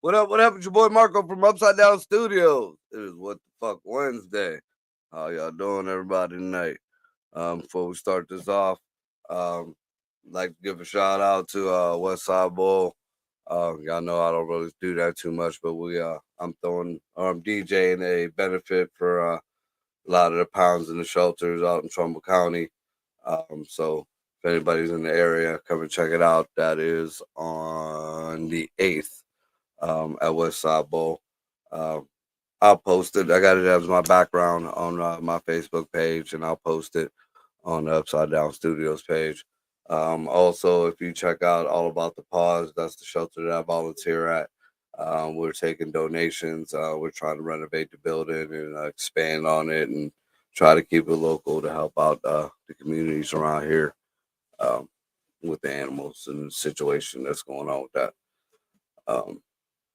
What up? What up? It's your boy Marco from Upside Down Studios. It is WTF Wednesday. How y'all doing, everybody, tonight? Before we start this off, I'd like to give a shout out to Westside Bull. Y'all know I don't really do that too much, but I'm DJing a benefit for a lot of the pounds in the shelters out in Trumbull County. So if anybody's in the area, come and check it out. That is on the 8th. At Westside Bowl. I'll post it. I got it as my background on my Facebook page, and I'll post it on the Upside Down Studios page. Also, if you check out All About the Pause, that's the shelter that I volunteer at. We're taking donations. We're trying to renovate the building and expand on it and try to keep it local to help out the communities around here with the animals and the situation that's going on with that.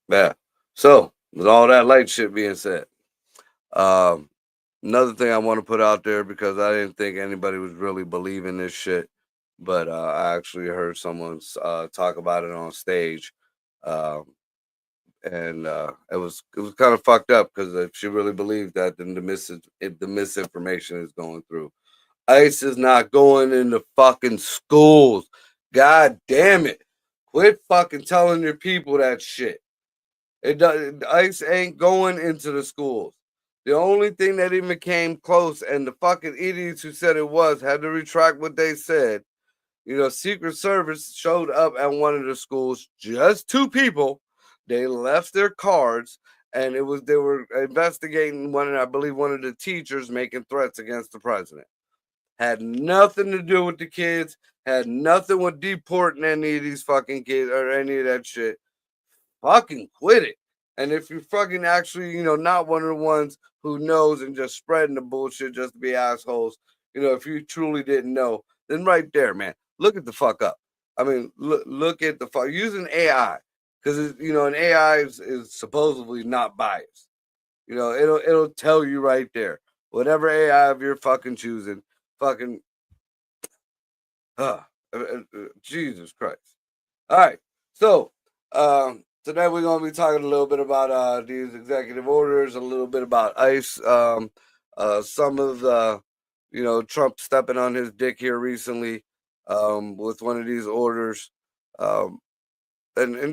Yeah. So with all that light shit being said, another thing I want to put out there, because I didn't think anybody was really believing this shit, but I actually heard someone talk about it on stage, and it was kind of fucked up, because if she really believed that, then the misinformation is going through. ICE is not going into fucking schools. God damn it! Quit fucking telling your people that shit. ICE ain't going into the schools. The only thing that even came close, and the fucking idiots who said it was had to retract what they said. You know, Secret Service showed up at one of the schools, just 2 people. They left their cards, and they were investigating one of the teachers making threats against the president. Had nothing to do with the kids. Had nothing with deporting any of these fucking kids or any of that shit. Fucking quit it. And if you're fucking actually, not one of the ones who knows and just spreading the bullshit just to be assholes, if you truly didn't know, then right there, man, look at the fuck up. I mean, look at the fuck. Using AI, because, an AI is supposedly not biased. It'll tell you right there. Whatever AI of you're fucking choosing, fucking, Jesus Christ. All right. So, tonight we're going to be talking a little bit about these executive orders, a little bit about ICE, some of the, Trump stepping on his dick here recently with one of these orders, and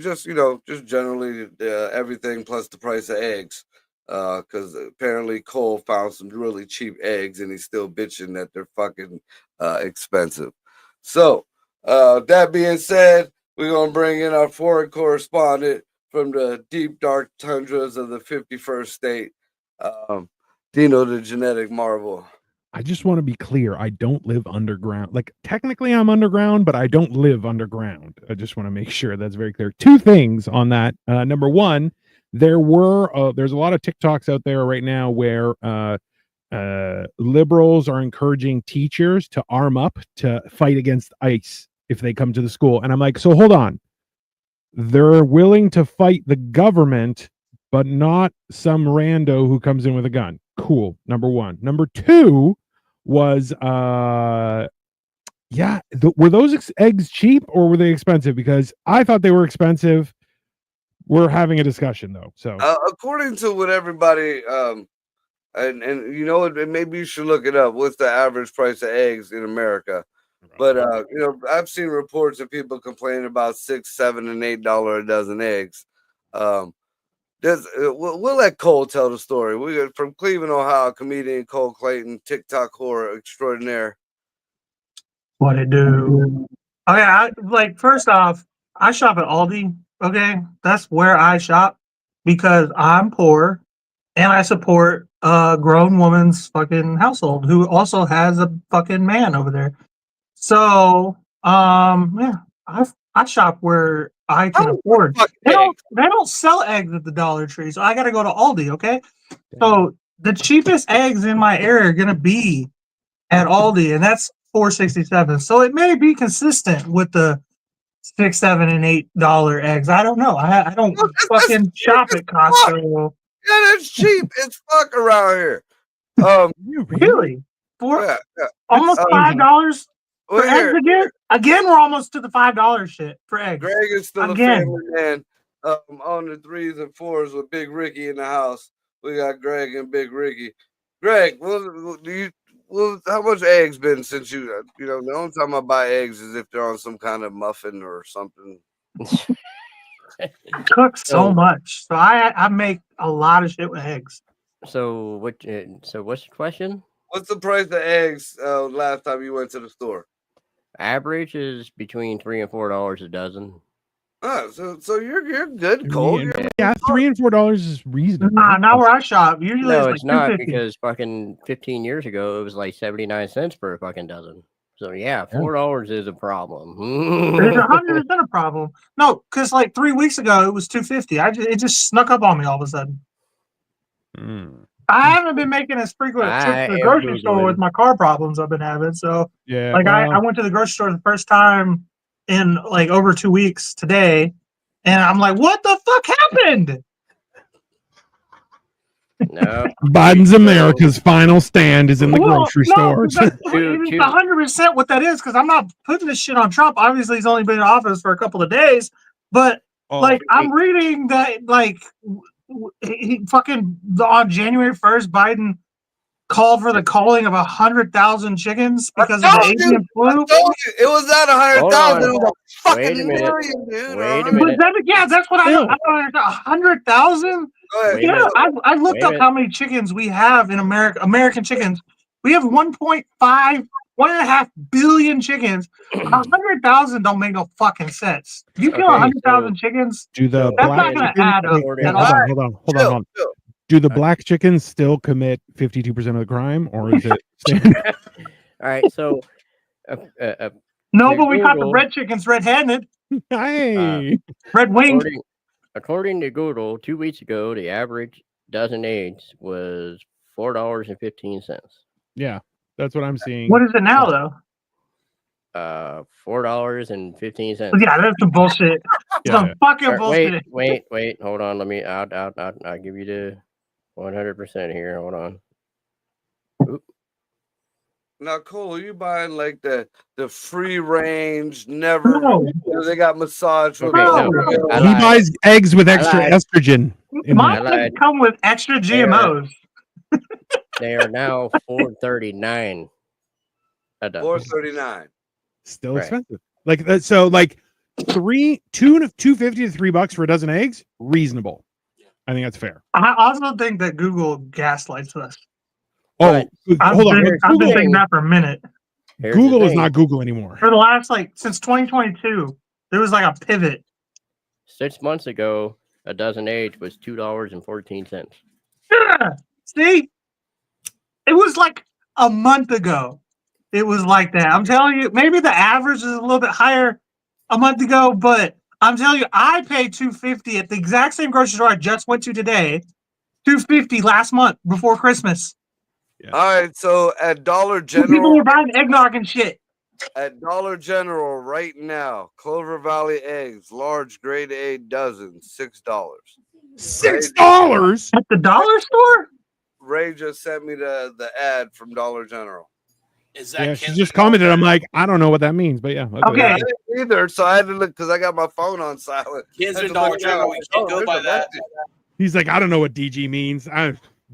just, just generally everything plus the price of eggs, because apparently Cole found some really cheap eggs and he's still bitching that they're fucking expensive. So, that being said, we're going to bring in our foreign correspondent from the deep, dark tundras of the 51st state, Dino the Genetic Marvel. I just want to be clear. I don't live underground. Like, technically I'm underground, but I don't live underground. I just want to make sure that's very clear. 2 things on that. Number one, there's a lot of TikToks out there right now where liberals are encouraging teachers to arm up to fight against ICE if they come to the school. And I'm like, so hold on. They're willing to fight the government, but not some rando who comes in with a gun. Cool. Number one. Number 2 was, were those eggs cheap or were they expensive? Because I thought they were expensive. We're having a discussion though. So according to what everybody, and maybe you should look it up. What's the average price of eggs in America? But I've seen reports of people complaining about $6, $7, and $8 a dozen eggs. We'll let Cole tell the story. We got from Cleveland, Ohio, comedian Cole Clayton, TikTok horror extraordinaire. What it do? Okay, first off, I shop at Aldi. Okay, that's where I shop because I'm poor and I support a grown woman's fucking household who also has a fucking man over there. So, yeah, I I shop where I can afford. They don't sell eggs at the Dollar Tree, so I got to go to Aldi. Okay, so the cheapest eggs in my area are gonna be at Aldi, and that's $4.67. So it may be consistent with the $6, $7, and $8 eggs. I don't know. I don't fucking shop at Costco. Yeah, that's cheap as fuck around here. Really? Yeah. Almost $5 for Well, eggs again? Again, we're almost to the $5 shit for eggs. Greg is still Again. a family man. On the 3s and 4s with Big Ricky in the house. We got Greg and Big Ricky. Greg, how much eggs been since you know, the only time I buy eggs is if they're on some kind of muffin or something. I cook so much. So I make a lot of shit with eggs. So what's the question? What's the price of eggs last time you went to the store? Average is between $3 and $4 a dozen. Oh, so you're good, Cole. Yeah, $3 and $4 is reasonable. Nah, not where I shop. Usually No, it's it's like not, $2.50. because fucking 15 years ago it was like 79 cents per fucking dozen. So yeah, $4 is a problem. It's 100% a problem. No, because like 3 weeks ago it was $2.50. It just snuck up on me all of a sudden. I haven't been making as frequent a trip to the grocery store with my car problems I've been having. So yeah, like I went to the grocery store the first time in like over 2 weeks today, and I'm like, what the fuck happened? No, Biden's America's final stand is in the grocery stores. It's 100% what that is, because I'm not putting this shit on Trump. Obviously, he's only been in office for a couple of days, but I'm reading that he fucking on January 1st, Biden called for the calling of 100,000 chickens because of the avian flu. It was not 100,000. It was a fucking Wait a minute. million, dude. Wait a minute. That's what I don't understand. 100,000? Yeah, I looked up how many chickens we have in America. American chickens. We have 1.5 billion chickens. 100,000 don't make no fucking sense. You kill 100,000 chickens. Do the that's not going to add up. Hold on. Do the black chickens still commit 52% of the crime, or is it standard? All right, so no, but we caught the red chickens red-handed. Hey, red winged. According to Google, 2 weeks ago, the average dozen eggs was $4.15. Yeah, that's what I'm seeing. What is it now, though? $4.15. Yeah, that's some bullshit. Some fucking bullshit. Wait. Hold on. Let me. I'll give you the 100% here. Hold on. Oop. Now, Cole, are you buying like the free range? Never. They got massage. Okay, he buys eggs with extra estrogen. Mine come with extra GMOs. They are now $4.39 a dozen. $4.39. Still expensive. Like that. So like $2.50 to $3 for a dozen eggs. Reasonable. I think that's fair. I also think that Google gaslights us. Oh, hold on. I've been thinking that for a minute. Google is not Google anymore. For the last since 2022, there was a pivot. 6 months ago, a dozen eggs was $2.14. Yeah. See, it was like a month ago. It was like that. I'm telling you, maybe the average is a little bit higher a month ago, but I'm telling you, I paid $2.50 at the exact same grocery store I just went to today. $2.50 last month before Christmas. Yeah. All right, so at Dollar General, people were buying eggnog and shit. At Dollar General right now, Clover Valley eggs, large grade A dozen, $6. $6 at the dollar store? Ray just sent me the ad from Dollar General. Is that she just commented. I'm like, I don't know what that means, but yeah. Okay. I didn't either, so I had to look because I got my phone on silent. Kids in Dollar General, we can't go by that. He's like, I don't know what DG means.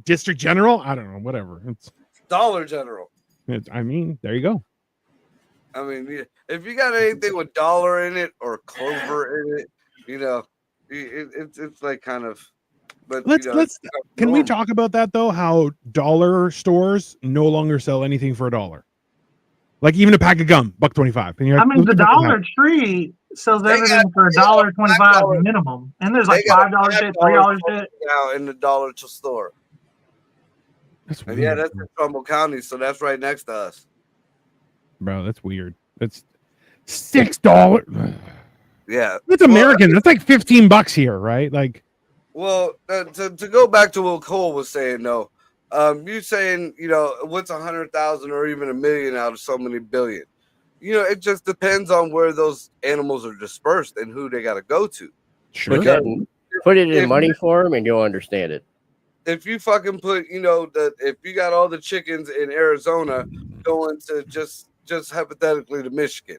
District General? I don't know. Whatever. It's Dollar General. I mean, there you go. I mean, if you got anything with dollar in it or clover in it, it's like kind of. But can we talk about that though? How dollar stores no longer sell anything for $1. Like even a pack of gum, $1.25. And you're like, I mean, the Dollar Tree sells everything for $1.25 minimum, and there's like $5 shit, $3 shit now in the dollar store. That's in Trumbull County, so that's right next to us. Bro, that's weird. That's $6. Yeah. It's American. That's like $15 here, right? Like, Well, to go back to what Cole was saying, though, you saying, what's 100,000 or even a million out of so many billion? It just depends on where those animals are dispersed and who they got to go to. sure. Put it in money form, and you'll understand it. If you fucking put, if you got all the chickens in Arizona going to just hypothetically to Michigan,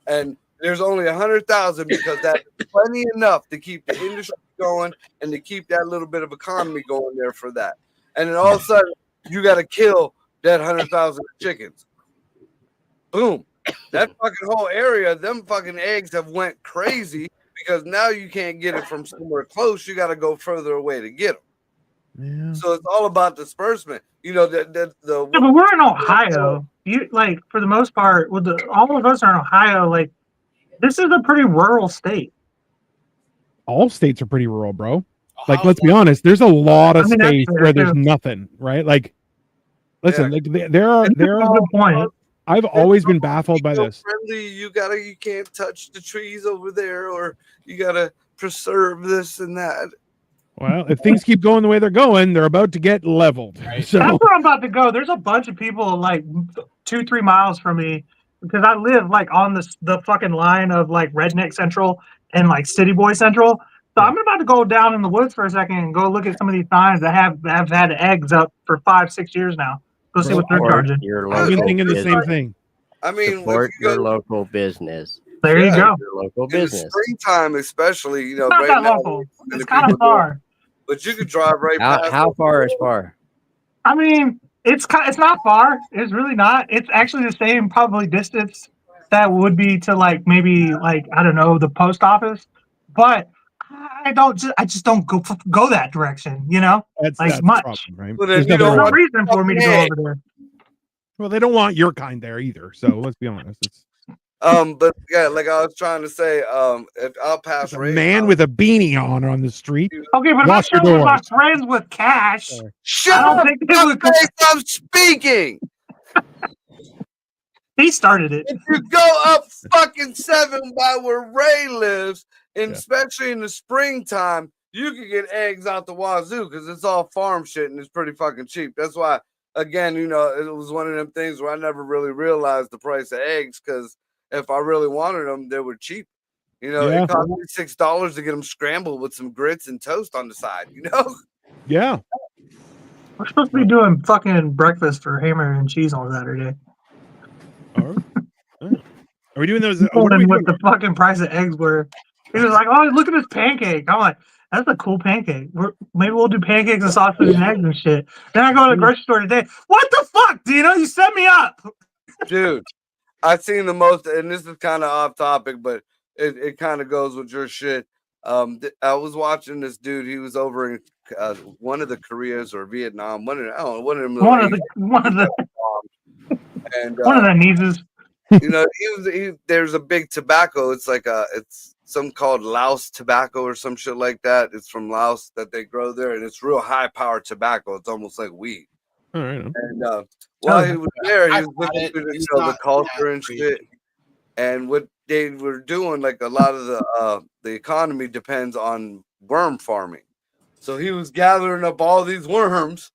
and there's only 100,000 because that's plenty enough to keep the industry going and to keep that little bit of economy going there for that. And then all of a sudden, you got to kill that 100,000 chickens. Boom. That fucking whole area, them fucking eggs have went crazy because now you can't get it from somewhere close. You got to go further away to get them. Yeah. So it's all about disbursement. Yeah, but we're in Ohio. You like for the most part, all of us are in Ohio. Like this is a pretty rural state. All states are pretty rural, bro. Like, Ohio's let's be one- honest. There's a lot of I mean, that's states fair, where there's too. nothing, right? Like, listen, Yeah. like there are. That's a good point. I've always been baffled by this. Friendly, you can't touch the trees over there, or you gotta preserve this and that. Well, if things keep going the way they're going, they're about to get leveled. Right. So That's where I'm about to go. There's a bunch of people like 2-3 miles from me because I live like on the fucking line of like Redneck Central and like City Boy Central. So I'm about to go down in the woods for a second and go look at some of these signs that have had eggs up for 5-6 years now. Go see what they're charging. Your I've been local thinking the same business. thing. I mean, Support if you your go local business. There you Yeah. go. Your local in the business. springtime, especially, It's not right that now, local. and It's the kind of people doing- far. but you could drive right past. How far is far? I mean, it's not far. It's really not. It's actually the same probably distance that would be to like maybe like I don't know the post office, but I just don't go that direction. That's Like the much. problem, right? Well, then There's you nothing don't There's no wrong. reason for me to go over there. Well, they don't want your kind there either. So let's be honest. It's But yeah, like I was trying to say, if I'll pass a Ray's man house- with a beanie on the street. Okay, but Lock if your I'm showing my doors. friends with cash, Shut I don't up! think they would. I'm speaking. He started it. If you go up fucking 7 by where Ray lives, and Yeah. especially in the springtime, you can get eggs out the wazoo because it's all farm shit and it's pretty fucking cheap. That's why, again, it was one of them things where I never really realized the price of eggs because if I really wanted them, they were cheap. Yeah. It cost me $6 to get them scrambled with some grits and toast on the side. Yeah. We're supposed to be doing fucking breakfast for Hammer and Cheese on Saturday. All right. Are we doing those? He told What are we him doing? what the fucking price of eggs were. He was like, "Oh, look at this pancake." I'm like, "That's a cool pancake. Maybe we'll do pancakes and sausage and eggs and shit." Then I go to the grocery store today. What the fuck, Dino? You set me up. Dude, I've seen the most, and this is kind of off topic, but it kind of goes with your shit. I was watching this dude. He was over in one of the Koreas or Vietnam. One of them. One of the And nieces. there's a big tobacco. It's like it's some called Laos tobacco or some shit like that. It's from Laos that they grow there, and it's real high powered tobacco. It's almost like weed. All right. And while he was there, he I've was had looking it. through It's the not culture that and crazy. shit. And what they were doing, like a lot of the economy depends on worm farming. So he was gathering up all these worms,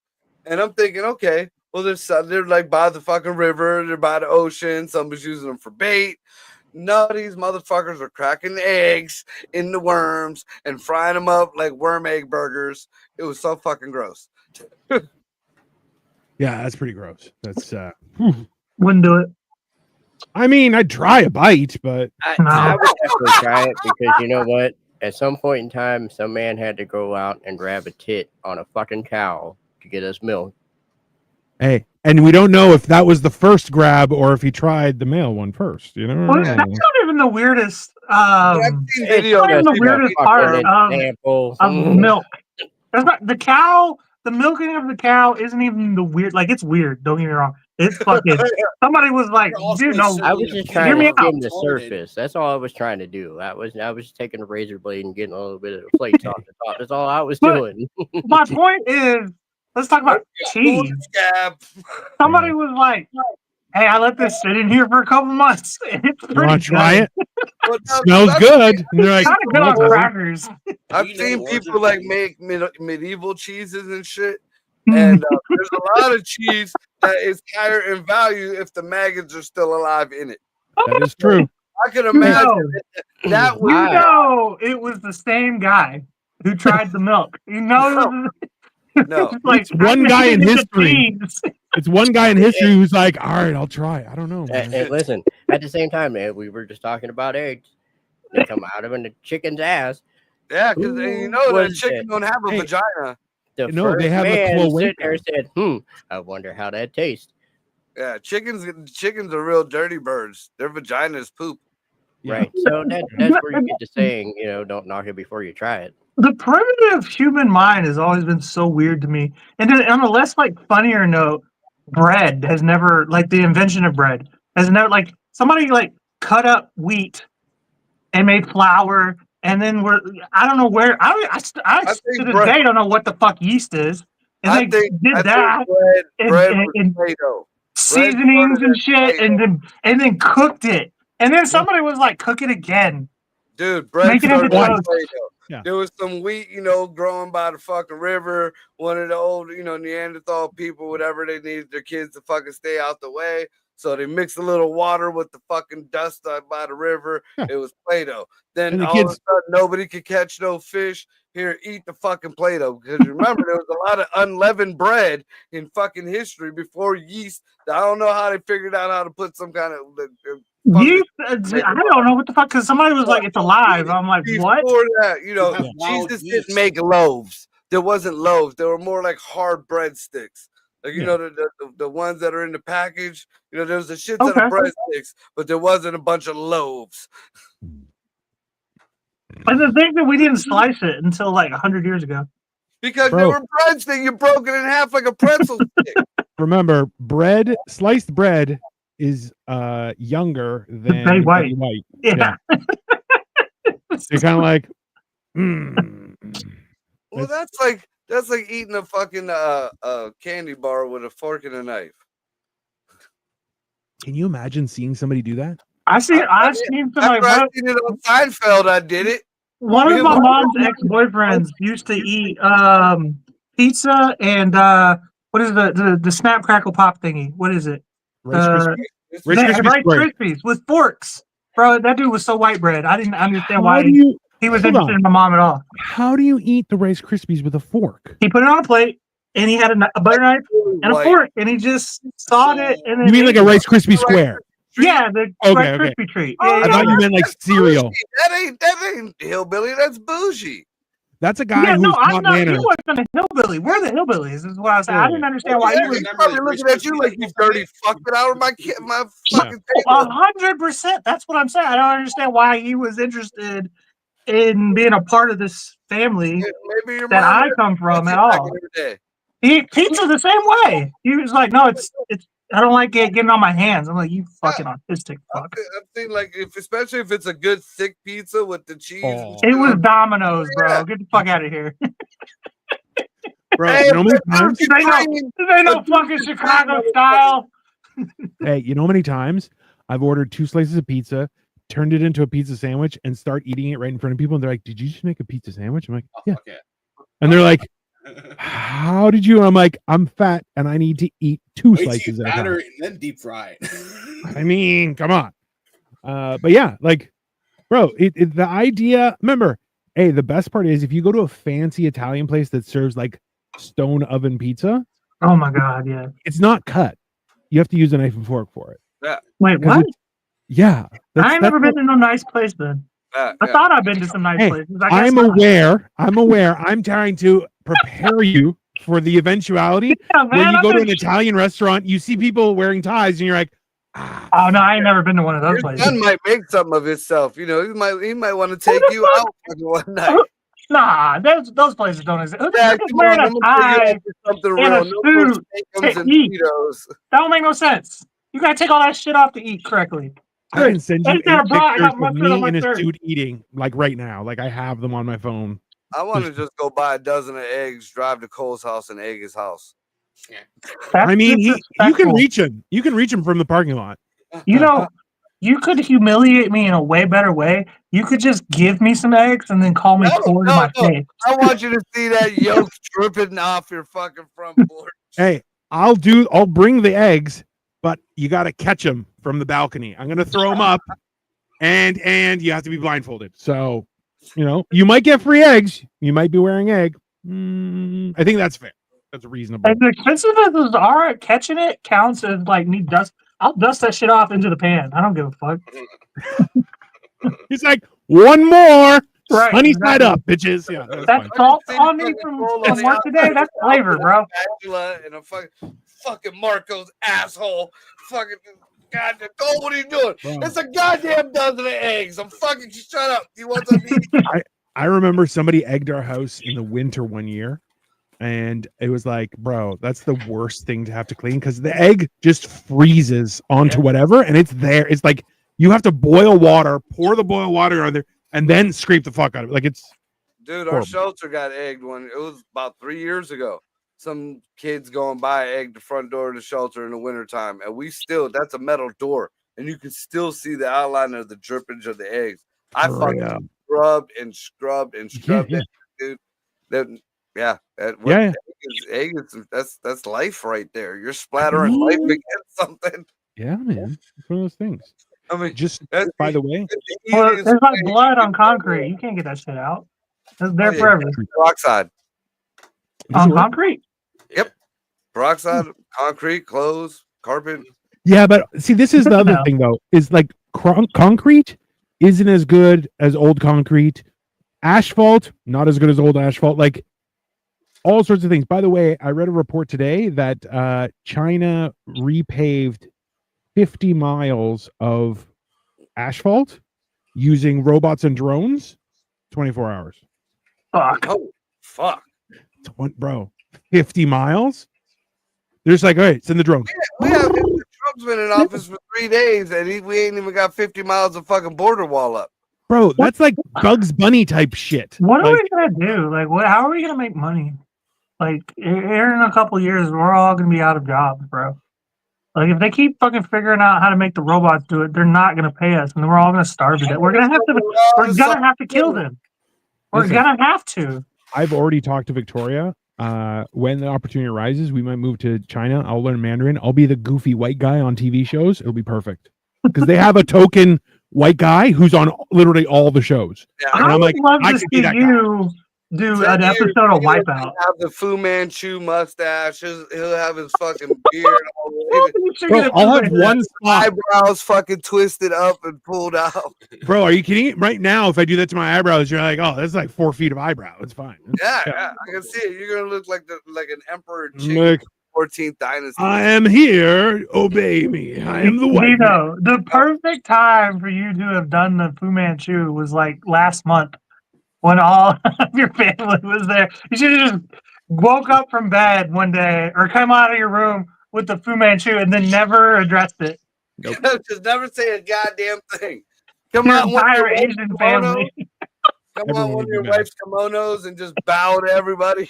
and I'm thinking, okay, well, they're like by the fucking river, they're by the ocean. Somebody's using them for bait. No, these motherfuckers are cracking eggs in the worms and frying them up like worm egg burgers. It was so fucking gross. Yeah, that's pretty gross. That's Wouldn't do it. I mean, I'd try a bite, but I would definitely try it because you know what? At some point in time, some man had to go out and grab a tit on a fucking cow to get us milk. hey, and we don't know if that was the first grab or if he tried the male one first. Well, that's not even the weirdest. I've seen videos not even the of weirdest people- part Example. of milk. That's not the cow. The milking of the cow isn't even the weird. Like it's weird. Don't get me wrong. It's fucking. Somebody was like, You're also dude, no. I was just Hear trying me to out. skim the surface. That's all I was trying to do. I was taking a razor blade and getting a little bit of the plates off the top. That's all I was But- doing. My point is, let's talk about cheese. Scab. Somebody was like, "Hey, I let this sit in here for a couple months, and it's you pretty want to try good." it? Well, no, Smells I've good. seen- And they're like, Kind of good "Oh, on it doesn't." crackers. I've You know seen the origin people of like cheese? make medieval cheeses and shit. And there's a lot of cheese that is higher in value if the maggots are still alive in it. That is true. I can You imagine know, that you was know it was the same guy who tried the milk. You know, No. it's like It's one I guy made in it with history. cheese. It's one guy in history who's like, all right, I'll try. I don't know, man. And listen, at the same time, man, we were just talking about eggs. They come out of the chicken's ass. Yeah, because you know that was chicken it? don't have a Hey. vagina. The No, they first have a man sit cloaca. there and said, I wonder how that tastes. Yeah, chickens are real dirty birds. Their vagina is poop. Yeah. Right. So that's where you get to saying, don't knock it before you try it. The primitive human mind has always been so weird to me. And then on a less like funnier note, bread has never like the invention of bread has never like somebody like cut up wheat and made flour and then I don't know where I think to this bread- day don't know what the fuck yeast is. And I they think did that bread and was Play-Doh. seasonings started and as shit and then cooked it. And then somebody was like, cook it again. Dude, bread Make it into started as toast. Play-Doh. Yeah. There was some wheat, growing by the fucking river. One of the old, Neanderthal people, whatever, they needed their kids to fucking stay out the way. So they mixed a little water with the fucking dust by the river. Yeah. It was Play-Doh. Then And the all of a kids- sudden, nobody could catch no fish. Here, eat the fucking Play-Doh. Because remember, there was a lot of unleavened bread in fucking history before yeast. I don't know how they figured out how to put some kind of Yeast, I don't know what the fuck, because somebody was like, it's alive. I'm like, what? Before that, have wild Jesus yeast. didn't make loaves. There wasn't loaves. They were more like hard breadsticks. Like, the ones that are in the package, there was a shit ton of breadsticks, but there wasn't a bunch of loaves. And the thing that we didn't slice it until like 100 years ago. Because Bro. they were breadsticks. You broke it in half like a pretzel stick. Remember, sliced bread is younger than Betty White. Betty White. Yeah. You're kind of like, Well, that's like eating a fucking candy bar with a fork and a knife. Can you imagine seeing somebody do that? I've seen somebody. After I seen it on Seinfeld, I did it. One of Because my one- mom's ex-boyfriends used to eat pizza and what is the snap crackle pop thingy? What is it? Rice Krispies? It's Rice Rice Krispies square. Krispies with forks. Bro, that dude was so white bread. I didn't understand why How do you he was hold interested on. in my mom at all. How do you eat the Rice Krispies with a fork? He put it on a plate and he had a butter knife and a white. fork and he just sawed it and then You mean like ate a it. Rice Krispie square? Yeah, the Okay, Rice okay. Krispie treat. Oh, Yeah, I thought you meant like cereal. That ain't hillbilly. That's bougie. That's a guy yeah, who's no, I'm top not. He manners. wasn't a hillbilly. We're the hillbillies. Is what I was saying. I didn't understand why he was. He's probably looking at you like you dirty fuck. Get out of my fucking table. 100%. That's what I'm saying. I don't understand why he was interested in being a part of this family Maybe your that mom I come from at back all. in the day. He ate pizza the same way. He was like, "No, it's. I don't like it getting on my hands." I'm like, "You fucking autistic fuck." I've seen especially if it's a good thick pizza with the cheese. Oh. It was Domino's, bro. Get the fuck out of here. Bro, Hey, you know how many times? This ain't no fucking Chicago style. Hey, you know how many times I've ordered 2 slices of pizza, turned it into a pizza sandwich, and start eating it right in front of people, and they're like, "Did you just make a pizza sandwich?" I'm like, "Yeah." Okay. And they're like, "How did you?" And I'm like, "I'm fat, and I need to eat 2 Wait till slices you at a batter time." it and then deep fry it. I mean, come on. But yeah, like, bro, the idea. Remember, hey, the best part is if you go to a fancy Italian place that serves like stone oven pizza, Oh my god, yeah. it's not cut. You have to use a knife and fork for it. Wait, 'Cause what? Yeah, I ain't never been to no nice place then. I thought I've been to some nice Hey, places. I guess I'm not. aware. I'm aware. I'm trying to prepare you for the eventuality Yeah, where man, you I've go to been- an Italian restaurant, you see people wearing ties, and you're like, ah, Oh no, I ain't never been to one of those Your places. son might make something of himself. He might want to take you out one night. Nah, those places don't exist. Who the Yeah, fuck is come wearing on, a I'm gonna take you tie? out for something and a real. No more suit steakums to and eat. Cheetos. That don't make no sense. You gotta take all that shit off to eat correctly. I can send you Ain't there a 8 bra? I pictures got of mustard on me my in a shirt. suit eating, like right now. Like I have them on my phone. I want to just go buy a dozen of eggs, drive to Cole's house, and egg his house. That's I mean, you can disrespectful. reach him. You can reach him from the parking lot. You know, you could humiliate me in a way better way. You could just give me some eggs and then call me poor to my face. I want you to see that yolk dripping off your fucking front porch. Hey, I'll bring the eggs, but you got to catch them from the balcony. I'm going to throw them up and you have to be blindfolded. So, you might get free eggs. You might be wearing egg. I think that's fair. That's reasonable. As expensive as those are, catching it counts as like me dust. I'll dust that shit off into the pan. I don't give a fuck. He's like, one more. Right, Honey exactly. side up, bitches. Yeah, That's salt on me from work today. That's flavor, bro. And a fucking Marco's asshole. Fucking goddamn. Cole, what are you doing? Bro. It's a goddamn dozen of eggs. I'm fucking shut up. You want some meat? I remember somebody egged our house in the winter one year. And it was like, bro, that's the worst thing to have to clean because the egg just freezes onto whatever and it's there. It's like you have to boil water, pour the boiled water on there, and then scrape the fuck out of it. Like it's Dude, horrible. our shelter got egged when it was about 3 years ago. Some kids going by egged the front door of the shelter in the wintertime. And that's a metal door. And you can still see the outline of the drippage of the eggs. I fucking scrubbed and scrubbed and scrubbed it, dude. Egg is that's life right there. You're splattering life against something. Yeah, man. It's one of those things. I mean, just by the way, Well, there's like blood on concrete. You can't get that shit out. It's there forever. Peroxide. On concrete? Yep. Peroxide, concrete, clothes, carpet. Yeah, but see, this is the other thing though. Is like concrete isn't as good as old concrete. Asphalt, not as good as old asphalt. Like all sorts of things. By the way, I read a report today that China repaved 50 miles of asphalt using robots and drones, 24 hours. Fuck. Oh, fuck. Bro, 50 miles? They're just like, all right, send the drone. We have Trump's been in office for 3 days and we ain't even got 50 miles of fucking border wall up. Bro, that's like Bugs Bunny type shit. What are we gonna do? Like, how are we gonna make money? Like, here in a couple of years, we're all gonna be out of jobs, bro. Like, if they keep fucking figuring out how to make the robots do it, they're not gonna pay us, and then we're all gonna starve to death. We're gonna have to kill them. We're gonna have to. I've already talked to Victoria. When the opportunity arises, we might move to China. I'll learn Mandarin. I'll be the goofy white guy on TV shows. It'll be perfect because they have a token white guy who's on literally all the shows. Yeah, and I I'm would like, love I to could be see that you do an episode of Wipeout. Have the Fu Manchu mustache. He'll have his fucking beard all the way. Bro, I'll have one spot. Eyebrows fucking twisted up and pulled out. Bro, are you kidding? Right now, if I do that to my eyebrows, you're like, oh, that's like 4 feet of eyebrow. It's fine. Yeah, I can see it. You're gonna look like an emperor Look, 14th dynasty. I am here. Obey me. I am the white. The perfect time for you to have done the Fu Manchu was like last month when all of your family was there. You should have just woke up from bed one day or come out of your room with the Fu Manchu and then never addressed it. Nope. Just never say a goddamn thing. Come Your on, entire Asian family. Come on, one of your wife's kimonos and just bow to everybody.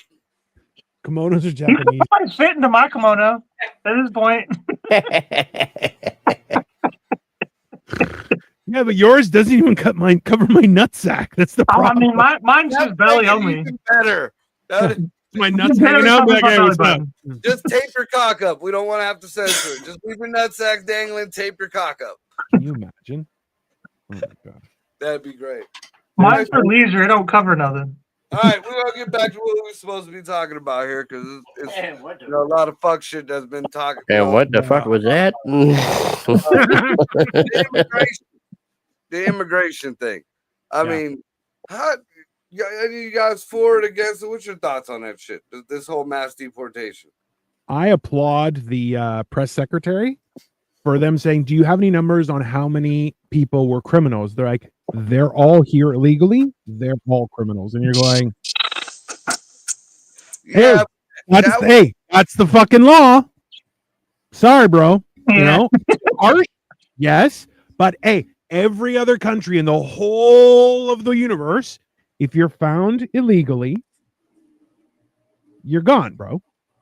Kimonos are You Japanese. could probably fit into my kimono at this point. Yeah, but yours doesn't even cover my nutsack. That's the I problem. mean, mine's just belly only. Better. My nuts hanging out. Like, hey, what's up? Just tape your cock up. We don't want to have to censor it. Just leave your nutsack dangling. Tape your cock up. Can you imagine? Oh my god, that'd be great. Mine's for leisure. It don't cover nothing. All right, we're gonna get back to what we're supposed to be talking about here because it's a lot of fuck shit that's been talking. And what the fuck was that? The immigration thing. I mean, how any of you guys for it, against it? What's your thoughts on that shit? This whole mass deportation. I applaud the press secretary for them saying, "Do you have any numbers on how many people were criminals?" They're like, "They're all here illegally. They're all criminals," and you're going, "Hey, that's the fucking law." Sorry, bro. You know, harsh, yes, but hey, every other country in the whole of the universe, if you're found illegally, you're gone, bro.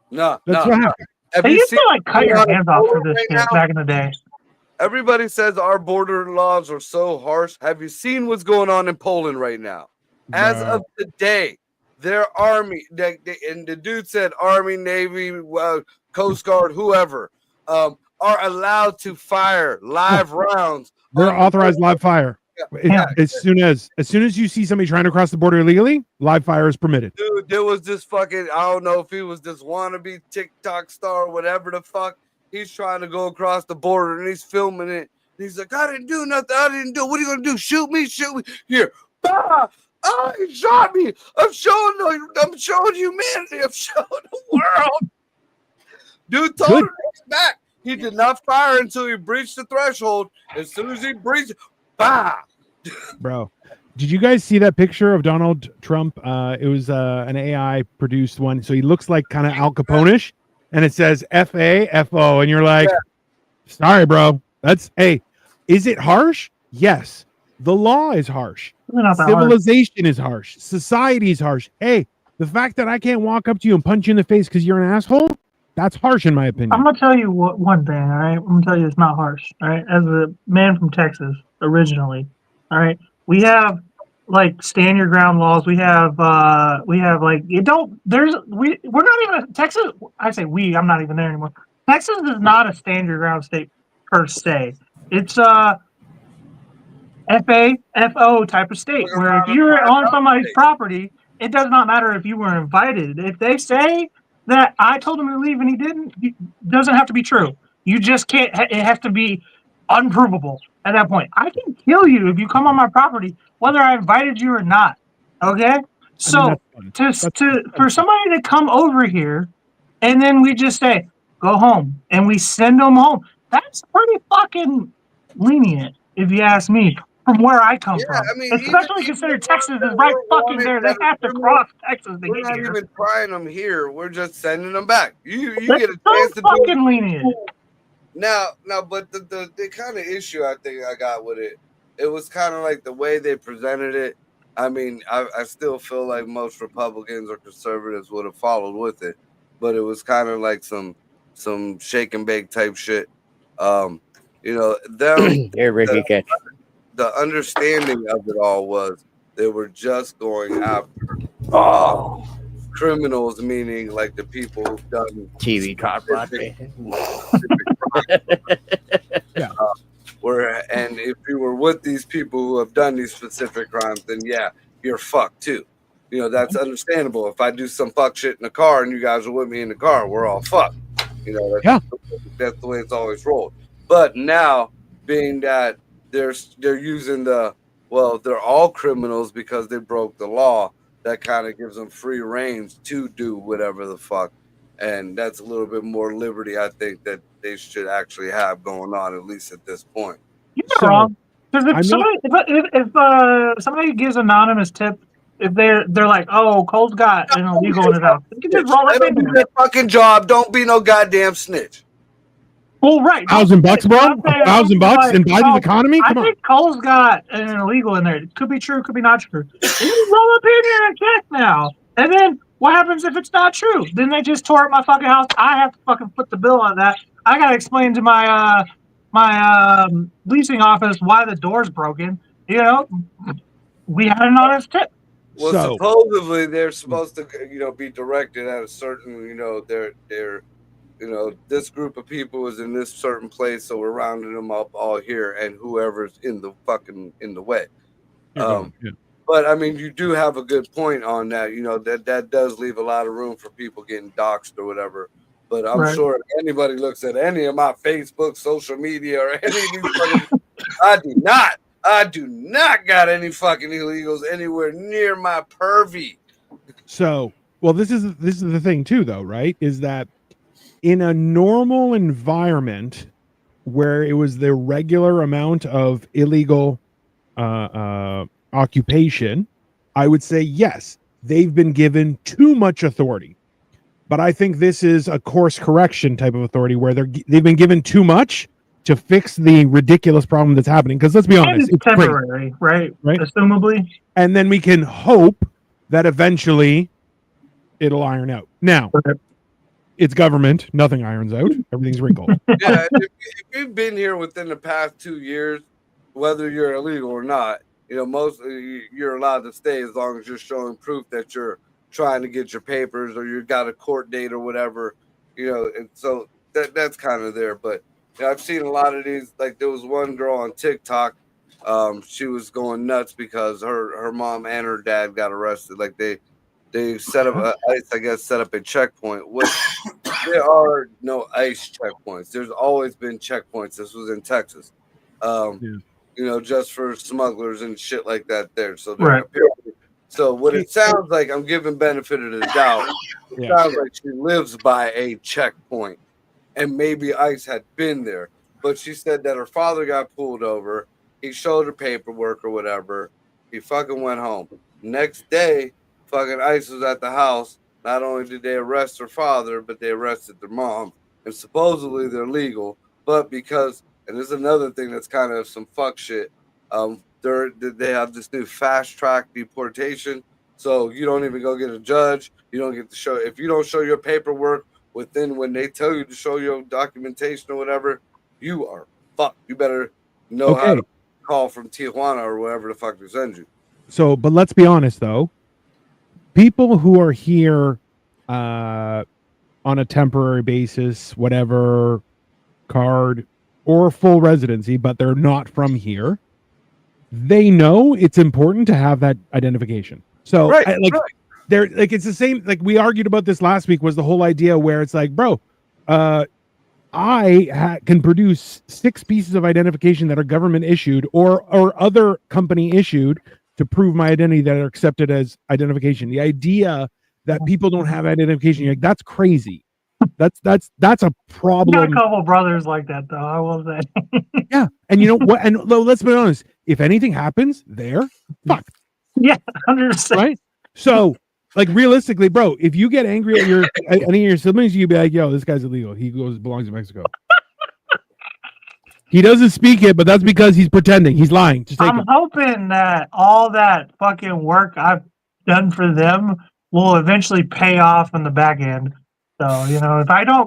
No, That's what happened. They used to like cut your hands off for this shit back in the day. everybody says our border laws are so harsh. Have you seen what's going on in Poland right now? As of today, their army, and the dude said Army, Navy, Coast Guard, whoever, are allowed to fire live rounds. They're authorized live fire. Yeah. As soon as you see somebody trying to cross the border illegally, live fire is permitted. Dude, there was this fucking, I don't know if he was this wannabe TikTok star or whatever the fuck. He's trying to go across the border and he's filming it. He's like, I didn't do nothing. I didn't do. What are you gonna do? Shoot me? Shoot me? Here. Bah! Oh, he shot me. I'm showing humanity. I'm showing the world. Dude told him to get back. He did not fire until he breached the threshold. As soon as he breached, bah! Bro, did you guys see that picture of Donald Trump? It was an AI produced one, so he looks like kind of Al Capone-ish, and it says FAFO, and you're like, sorry, bro. That's is it harsh? Yes. The law is harsh. Civilization is harsh. Society is harsh. Hey, the fact that I can't walk up to you and punch you in the face because you're an asshole, that's harsh in my opinion. I'm gonna tell you one thing, all right? I'm gonna tell you it's not harsh, all right? As a man from Texas originally, all right, we have like stand your ground laws. We have like we're not even Texas. I say we. I'm not even there anymore. Texas is not a stand your ground state per se. It's FAFO type of state where if you're on somebody's property, it does not matter if you were invited. If they say that I told him to leave and he didn't, it doesn't have to be true. You just can't. It has to be unprovable at that point. I can kill you if you come on my property, whether I invited you or not. Okay. So for somebody to come over here and then we just say go home and we send them home, that's pretty fucking lenient, if you ask me. From where I come from, I mean, especially considering Texas is right fucking there. They have to cross Texas to We're get not here. even trying them here. We're just sending them back. You That's get a so chance to fucking do it. lenient. Now, but the kind of issue I think I got with it, it was kind of like the way they presented it. I mean, I still feel like most Republicans or conservatives would have followed with it, but it was kind of like some shake and bake type shit. You know, them. Ricky catch. The understanding of it all was they were just going after criminals, meaning like the people who've done TV cop and if you were with these people who have done these specific crimes, then yeah, you're fucked too. You know, that's understandable. If I do some fuck shit in the car and you guys are with me in the car, we're all fucked. You know, that's the way it's always rolled. But now, being that they're using they're all criminals because they broke the law, that kind of gives them free reins to do whatever the fuck. And that's a little bit more liberty, I think, that they should actually have going on, at least at this point. You're not wrong. Because if somebody gives anonymous tip, if they're like, oh, Cole's got an illegal in his house, you can just roll up in do their fucking job. Don't be no goddamn snitch. Well, right. $1,000, bro. $1,000 in Biden's economy. Come I think Cole's got an illegal in there. It could be true, could be not true. You roll up in here and check now. And then what happens if it's not true? Then they just tore up my fucking house. I have to fucking put the bill on that. I gotta explain to my leasing office why the door's broken. You know, we had an honest tip. Well, supposedly they're supposed to, be directed at a certain, they're this group of people is in this certain place, so we're rounding them up all here, and whoever's in the way. But I mean, you do have a good point on that. You know, that does leave a lot of room for people getting doxxed or whatever. But I'm sure if anybody looks at any of my Facebook, social media, or any of these, I do not got any fucking illegals anywhere near my purvey. So, well, this is the thing too, though, right? Is that in a normal environment where it was the regular amount of illegal occupation, I would say yes, they've been given too much authority. But I think this is a course correction type of authority where they've been given too much to fix the ridiculous problem that's happening. Because let's be honest, it's temporary, right? Assumably. And then we can hope that eventually it'll iron out. Now, it's government. Nothing irons out. Everything's wrinkled. Yeah, if you've been here within the past 2 years, whether you're illegal or not, you're allowed to stay as long as you're showing proof that you're trying to get your papers or you got a court date or whatever, and so that's kind of there. But I've seen a lot of these. Like there was one girl on TikTok, she was going nuts because her mom and her dad got arrested. Like they set up ICE, set up a checkpoint, which there are no ICE checkpoints. There's always been checkpoints. This was in Texas. Just for smugglers and shit like that there. So Right. So what it sounds like, I'm giving benefit of the doubt. It sounds like she lives by a checkpoint and maybe ICE had been there. But she said that her father got pulled over. He showed her paperwork or whatever. He fucking went home. Next day, fucking ICE was at the house. Not only did they arrest her father, but they arrested their mom. And supposedly they're legal. But because, and this is another thing that's kind of some fuck shit, they have this new fast track deportation. So you don't even go get a judge. You don't get to show, if you don't show your paperwork within when they tell you to show your documentation or whatever, you are fucked. You better know how to call from Tijuana or wherever the fuck they send you. So, but let's be honest though, people who are here on a temporary basis, whatever card or full residency, but they're not from here, they know it's important to have that identification. So they're like, it's the same, like we argued about this last week, was the whole idea where it's like, bro, I can produce 6 pieces of identification that are government issued or other company issued to prove my identity that are accepted as identification. The idea that people don't have identification, you're like, that's crazy. That's a problem. Got a couple brothers like that though, I will say. Yeah, and you know what? And let's be honest. If anything happens, they're fucked. Yeah, 100%. Right. So, like realistically, bro, if you get angry at any of your siblings, you'd be like, "Yo, this guy's illegal. He belongs in Mexico." He doesn't speak it, but that's because he's pretending. He's lying. Just take I'm hoping that all that fucking work I've done for them will eventually pay off in the back end. So,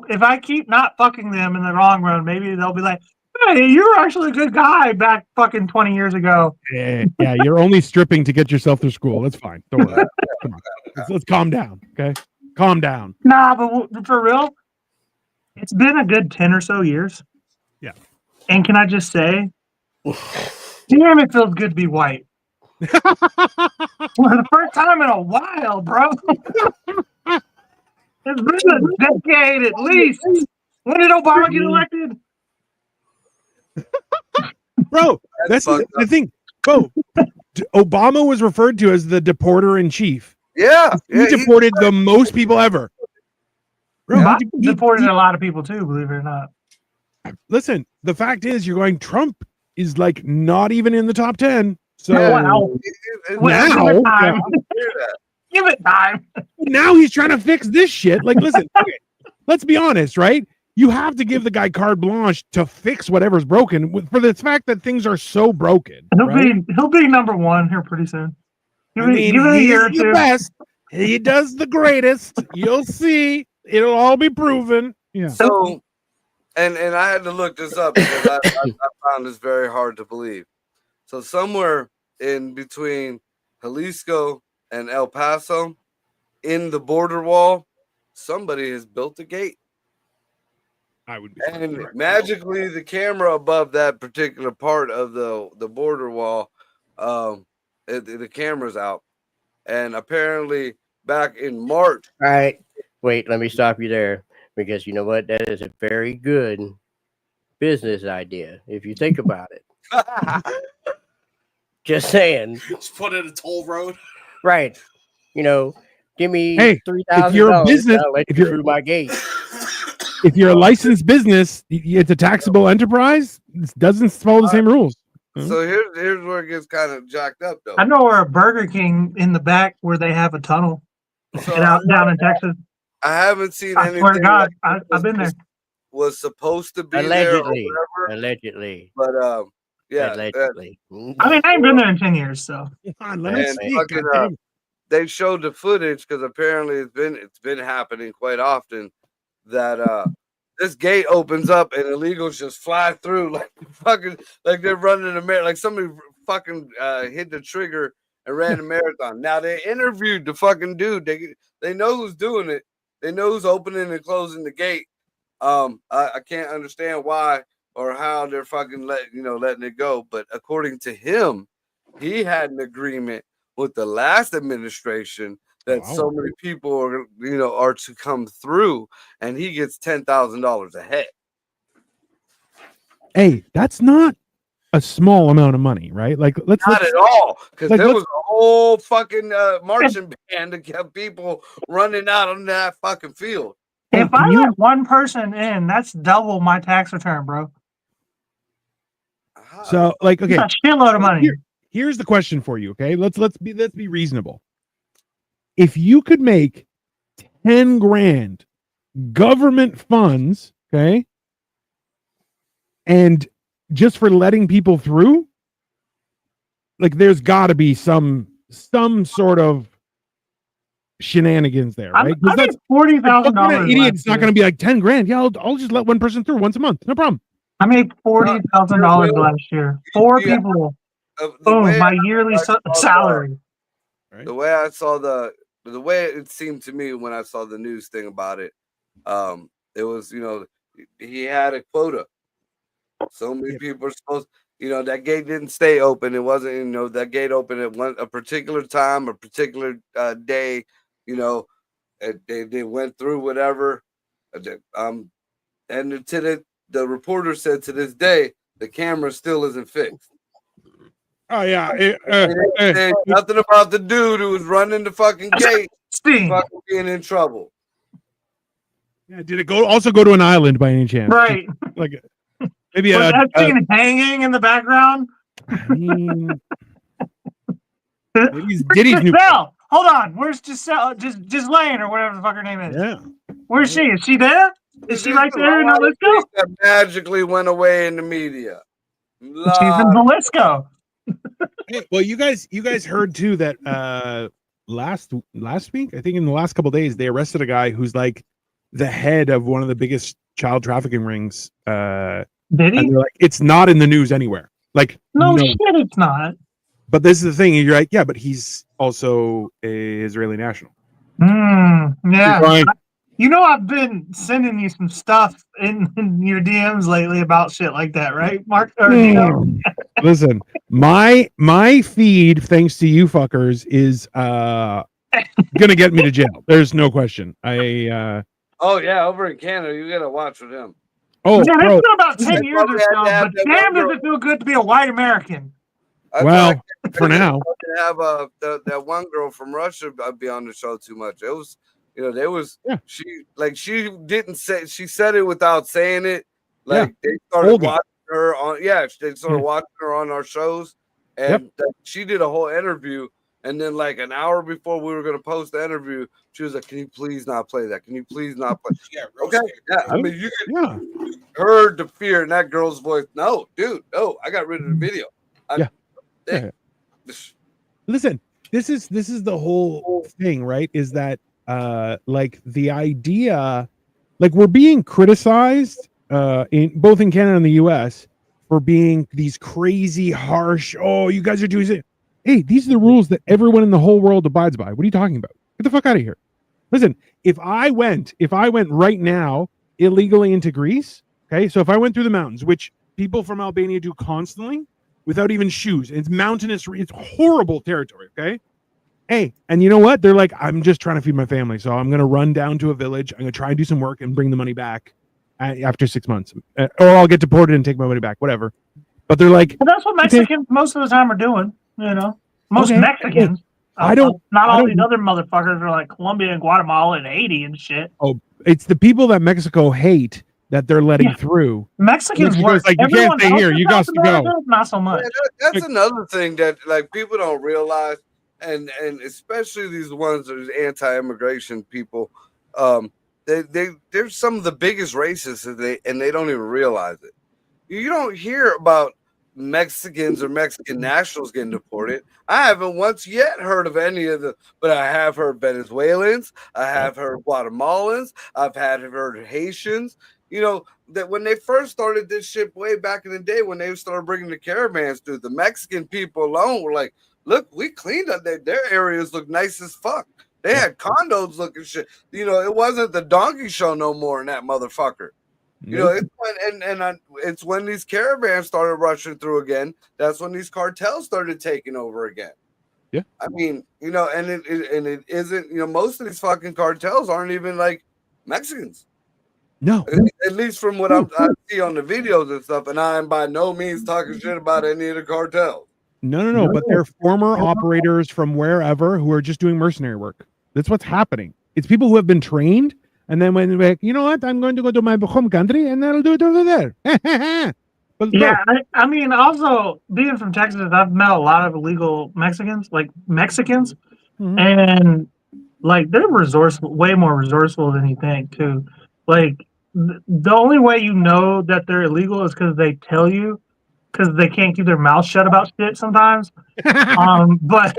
if I keep not fucking them in the long run, maybe they'll be like, hey, you were actually a good guy back fucking 20 years ago. Yeah, you're only stripping to get yourself through school. That's fine. Don't worry. Come on. Let's calm down. Okay. Calm down. Nah, but for real, it's been a good 10 or so years. Yeah. And can I just say, damn, it feels good to be white. For the first time in a while, bro. It's been a decade at least. When did Obama get elected? Bro, that's the thing. Bro, Obama was referred to as the deporter in chief. Yeah. He deported the most people ever. Bro, Biden deported a lot of people too, believe it or not. Listen, the fact is, you're going, Trump is like not even in the top 10. So Give it time. Now he's trying to fix this shit. Like, listen, okay, let's be honest, right? You have to give the guy carte blanche to fix whatever's broken for the fact that things are so broken. He'll be number 1 here pretty soon. Give it a year or two. The best. He does the greatest. You'll see. It'll all be proven. Yeah. So, and I had to look this up because I found this very hard to believe. So somewhere in between Jalisco and El Paso, in the border wall, somebody has built a gate. I would be. And magically, the camera above that particular part of the border wall, the camera's out. And apparently, back in March. All right. Wait, let me stop you there. Because you know what? That is a very good business idea, if you think about it. Just saying. Just put in a toll road. Right. Give me $3,000. If you're a business, if you're through my gate. If you're a licensed business, it's a taxable enterprise. It doesn't follow the same rules. So here's where it gets kind of jacked up, though. I know where a Burger King in the back where they have a tunnel down in Texas. I haven't seen anything. I swear to God, I've been there. Was supposed to be allegedly, there or allegedly. But yeah, allegedly. I mean, I ain't been there in 10 years, so. They showed the footage because apparently it's been happening quite often. that this gate opens up and illegals just fly through like fucking like they're running a marathon, like somebody fucking hit the trigger and ran a marathon. Now they interviewed the fucking dude. They know who's doing it. They know who's opening and closing the gate. I can't understand why or how they're fucking letting it go. But according to him, he had an agreement with the last administration that so many people are to come through, and he gets $10,000 a head. Hey, that's not a small amount of money, right? Like, let's Not at all, because like, there was a whole fucking marching band that kept people running out on that fucking field. Hey, If I let one person in, that's double my tax return, bro. So, like, okay, That's a shitload of money. here's the question for you. Okay, let's be reasonable. If you could make 10 grand government funds, okay, and just for letting people through, like, there's got to be some sort of shenanigans there, right? I made $40,000. Idiot's not going to be like 10 grand. Yeah, I'll just let one person through once a month. No problem. I made $40,000 last year. Four people. Boom, my yearly salary. The way I saw the way it seemed to me when I saw the news thing about it, it was he had a quota. So many people are supposed. That gate didn't stay open. It wasn't. That gate opened at a particular time, a particular day. They went through whatever. And the reporter said to this day, the camera still isn't fixed. Oh yeah, nothing about the dude who was running the fucking gate, fucking being in trouble. Yeah, did it also go to an island by any chance? Right. Like maybe was that thing hanging in the background? I mean, Diddy's new. Giselle, hold on. Where's Giselle? Ghislaine or whatever the fuck her name is. Yeah. Where's she? Is she there? Is she right there in Jalisco? That magically went away in the media. She's in Jalisco. Well, you guys heard too that last week, I think in the last couple of days, they arrested a guy who's like the head of one of the biggest child trafficking rings. Did he? And they're like, it's not in the news anywhere. Like, no shit, it's not. But this is the thing. You're like, yeah, but he's also a Israeli national. Yeah. I've been sending you some stuff in your DMs lately about shit like that, right, Mark? Listen, my feed, thanks to you fuckers, is gonna get me to jail. There's no question. Oh yeah, over in Canada, you gotta watch with him. Oh, yeah, bro, it's been about 10 years or so, but damn, does it feel good to be a white American? Well, for now, have that one girl from Russia be on the show too much. It was. She didn't say, she said it without saying it. Like they started watching her on, they started watching her on our shows, and she did a whole interview. And then, like an hour before we were gonna post the interview, she was like, "Can you please not play that? Can you please not play?" Okay, I mean, you heard the fear in that girl's voice. No, dude, no, I got rid of the video. Listen, this is the whole thing, right? Is that like the idea, like we're being criticized in both in Canada and the US for being these crazy harsh, you guys are doing it. Hey, these are the rules that everyone in the whole world abides by. What are you talking about? Get the fuck out of here. Listen, if I went right now illegally into Greece, okay, so if I went through the mountains, which people from Albania do constantly without even shoes, it's mountainous, it's horrible territory, okay? Hey, and you know what? They're like, I'm just trying to feed my family, so I'm going to run down to a village. I'm going to try and do some work and bring the money back after 6 months. Or I'll get deported and take my money back, whatever. But they're like... But that's what Mexicans most of the time are doing, Most Mexicans. Not all these other motherfuckers are like Colombia and Guatemala and Haiti and shit. Oh, it's the people that Mexico hate that they're letting through. Mexicans work. Like, you can't stay here. You got to go. Not so much. Yeah, that's another thing that like people don't realize. And especially these ones that are anti-immigration people, they're some of the biggest racists, and they don't even realize it. You don't hear about Mexicans or Mexican nationals getting deported. I haven't once yet heard of any of the, but I have heard Venezuelans, I have heard Guatemalans, I've heard Haitians. You know, that when they first started this shit way back in the day, when they started bringing the caravans through, the Mexican people alone were like, look, we cleaned up their areas look nice as fuck. They had condos looking shit. You know, it wasn't the donkey show no more in that motherfucker. You know, it's when it's when these caravans started rushing through again. That's when these cartels started taking over again. Yeah, I mean, you know, and it isn't. You know, most of these fucking cartels aren't even like Mexicans. No, At least from what I see on the videos and stuff. And I am by no means talking shit about any of the cartels. no. But they're former operators from wherever who are just doing mercenary work. That's what's happening. It's people who have been trained, and then when they're like, you know what, I'm going to go to my home country, and I'll do it over there. Yeah, I mean, also being from Texas, I've met a lot of illegal Mexicans, and like they're resourceful, way more resourceful than you think, too. Like the only way you know that they're illegal is because they tell you, because they can't keep their mouth shut about shit sometimes. But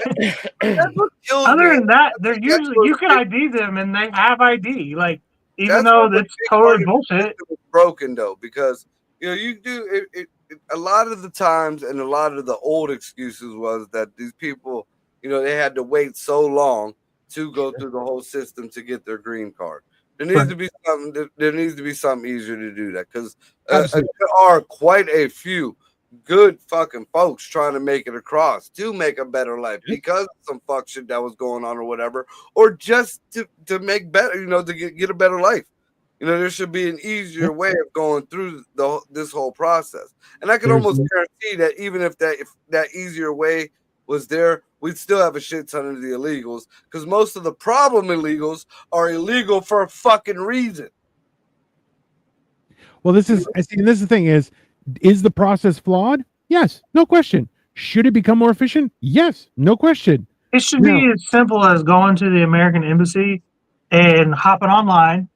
other than that, they're usually, you can ID them and they have ID. Like, even though it's totally bullshit. Broken though, because you know you do it a lot of the times, and a lot of the old excuses was that these people, you know, they had to wait so long to go through the whole system to get their green card. There needs to be something. There needs to be something easier to do that, because there are quite a few good fucking folks trying to make it across to make a better life because of some fuck shit that was going on or whatever, or just to make better, you know, to get a better life. You know, there should be an easier way of going through this whole process. And I can almost guarantee that even if that easier way was there, we'd still have a shit ton of the illegals, because most of the problem illegals are illegal for a fucking reason. Well, this is the thing is the process flawed? Yes, no question. Should it become more efficient? Yes, no question. It should be as simple as going to the American embassy and hopping online,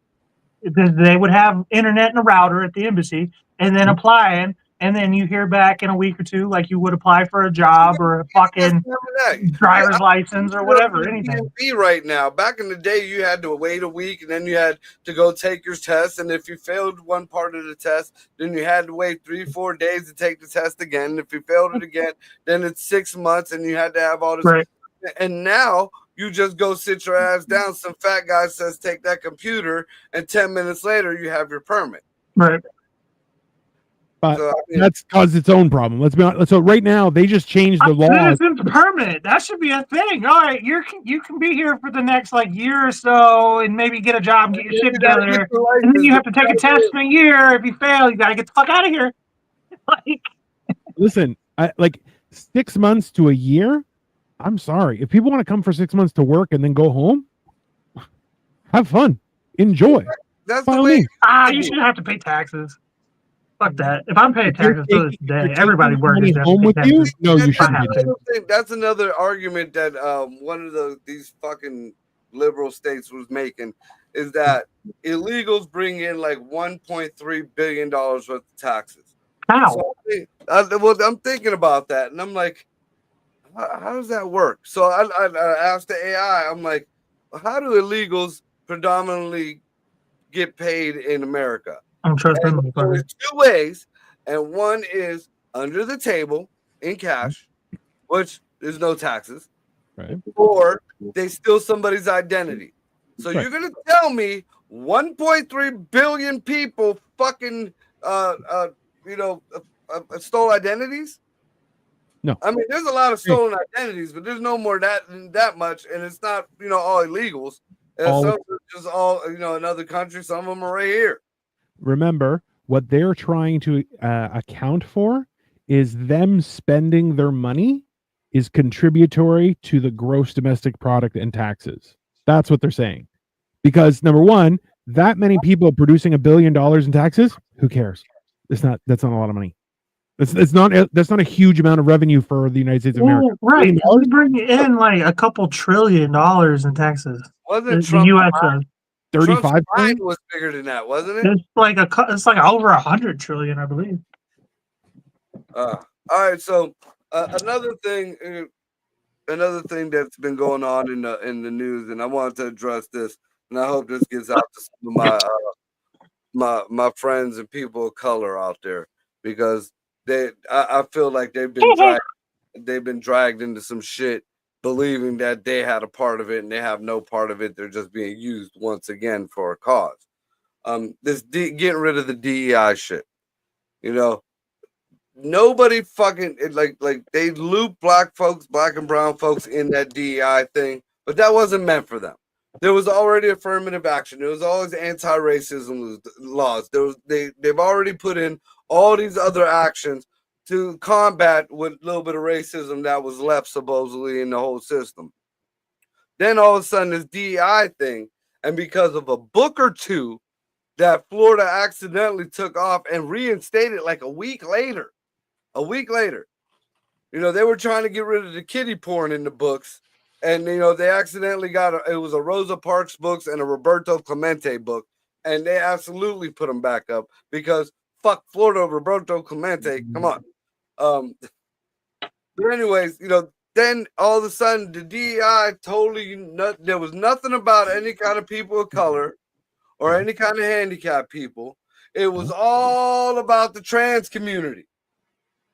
because they would have internet and a router at the embassy, and then applying, and then you hear back in a week or two, like you would apply for a job or a fucking driver's license or whatever, anything. Right now, back in the day, you had to wait a week, and then you had to go take your test, and if you failed one part of the test, then you had to wait 3-4 days to take the test again. If you failed it again, then it's 6 months, and you had to have all this. Right. And now you just go sit your ass down. Some fat guy says, take that computer, and 10 minutes later, you have your permit. Right. But so, that's caused its own problem. Let's be honest. So right now, they just changed the law. Citizen's permit. That should be a thing. All right, you can be here for the next like year or so, and maybe get a job, get your shit together, and then you have to take a test in a year. If you fail, you got to get the fuck out of here. Like, listen, like 6 months to a year. I'm sorry. If people want to come for 6 months to work and then go home, have fun, enjoy. That's the way. You shouldn't have to pay taxes. Fuck that. If I'm paying taxes to this day, everybody working home with you. No, you shouldn't. That's another argument that one of these fucking liberal states was making, is that illegals bring in like $1.3 billion worth of taxes. How? So I'm thinking about that, and I'm like, how does that work? So I asked the AI, I'm like, how do illegals predominantly get paid in America? I'm trusting them. There's 2 ways, and one is under the table in cash, which there's no taxes, right? Or they steal somebody's identity. So you're gonna tell me 1.3 billion people fucking stole identities? No. I mean, there's a lot of stolen identities, but there's no more than that much, and it's not all illegals. Some are just all another country. Some of them are right here. Remember, what they're trying to account for is them spending their money is contributory to the gross domestic product and taxes. That's what they're saying. Because number one, that many people producing $1 billion in taxes, who cares? That's not a lot of money. That's not a huge amount of revenue for the United States of America. Right. We bring in like a couple $1 trillion in taxes. Wasn't the U.S. 35 was bigger than that, wasn't it? It's like over 100 trillion, I believe. All right, so another thing that's been going on in the news, and I wanted to address this, and I hope this gets out to some of my friends and people of color out there, because I feel like they've been dragged into some shit, believing that they had a part of it, and they have no part of it. They're just being used once again for a cause. Getting rid of the DEI shit, you know. Nobody fucking like they loop black and brown folks in that DEI thing, but that wasn't meant for them. There was already affirmative action. There was always anti-racism laws. They've already put in all these other actions to combat with a little bit of racism that was left supposedly in the whole system. Then all of a sudden this DEI thing, and because of a book or two that Florida accidentally took off and reinstated like a week later. You know, they were trying to get rid of the kiddie porn in the books, and you know, they accidentally it was a Rosa Parks books and a Roberto Clemente book, and they absolutely put them back up because fuck Florida, Roberto Clemente, come on. But anyways, you know, then all of a sudden the DEI there was nothing about any kind of people of color or any kind of handicapped people. It was all about the trans community.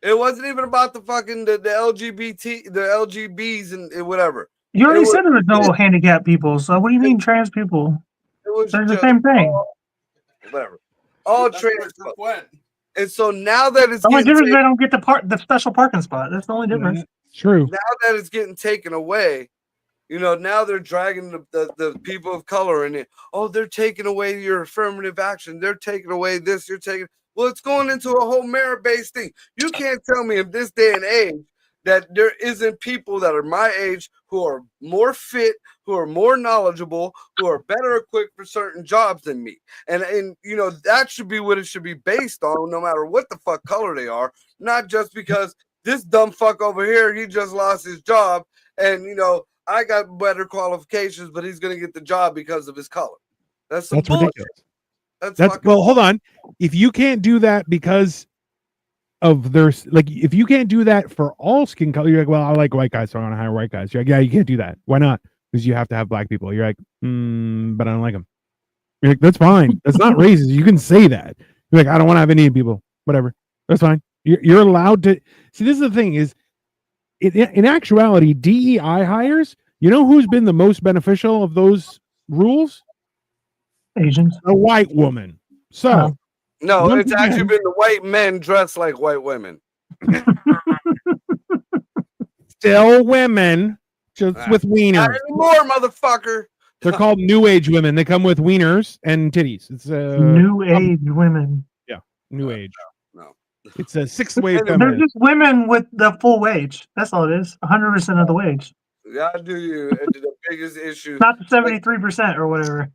It wasn't even about the fucking the LGBT, the LGBs and whatever. You already said there was no handicapped people, so what do you mean trans people? It was They're the same thing. Whatever. All trans. And so now that it's the only difference is they don't get the special parking spot. That's the only difference. True. Now that it's getting taken away, you know, now they're dragging the people of color in it. Oh, they're taking away your affirmative action. They're taking away this. You're taking. Well, it's going into a whole merit-based thing. You can't tell me in this day and age that there isn't people that are my age who are more fit, who are more knowledgeable, who are better equipped for certain jobs than me. And you know, that should be what it should be based on, no matter what the fuck color they are. Not just because this dumb fuck over here, he just lost his job, and you know, I got better qualifications, but he's gonna get the job because of his color. That's bullshit. That's well, hold on. If you can't do that because of if you can't do that for all skin color, you're like, well, I like white guys, so I want to hire white guys. You're like, yeah, you can't do that. Why not? Because you have to have black people. You're like, but I don't like them. You're like, that's fine. That's not racist. You can say that. You're like, I don't want to have any people. Whatever. That's fine. You're allowed to. See, this is the thing is, in actuality, DEI hires, you know who's been the most beneficial of those rules? Asians. A white woman. So no, it's actually been the white men dressed like white women. Still women, just with wieners. Not anymore, motherfucker. They're called new age women. They come with wieners and titties. It's new age women. Yeah, new age. No. It's a sixth wave They're feminine. just women with the full wage. That's all it is. 100% of the wage. Yeah, do you? The biggest issue. Not the 73% or whatever.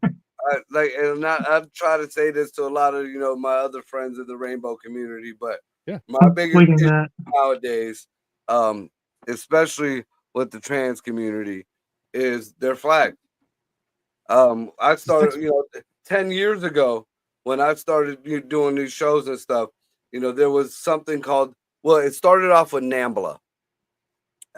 I try to say this to a lot of my other friends in the rainbow community, but yeah, my biggest issue nowadays, especially with the trans community, is their flag. I started 10 years ago when I started doing these shows and stuff. There was something called, it started off with NAMBLA,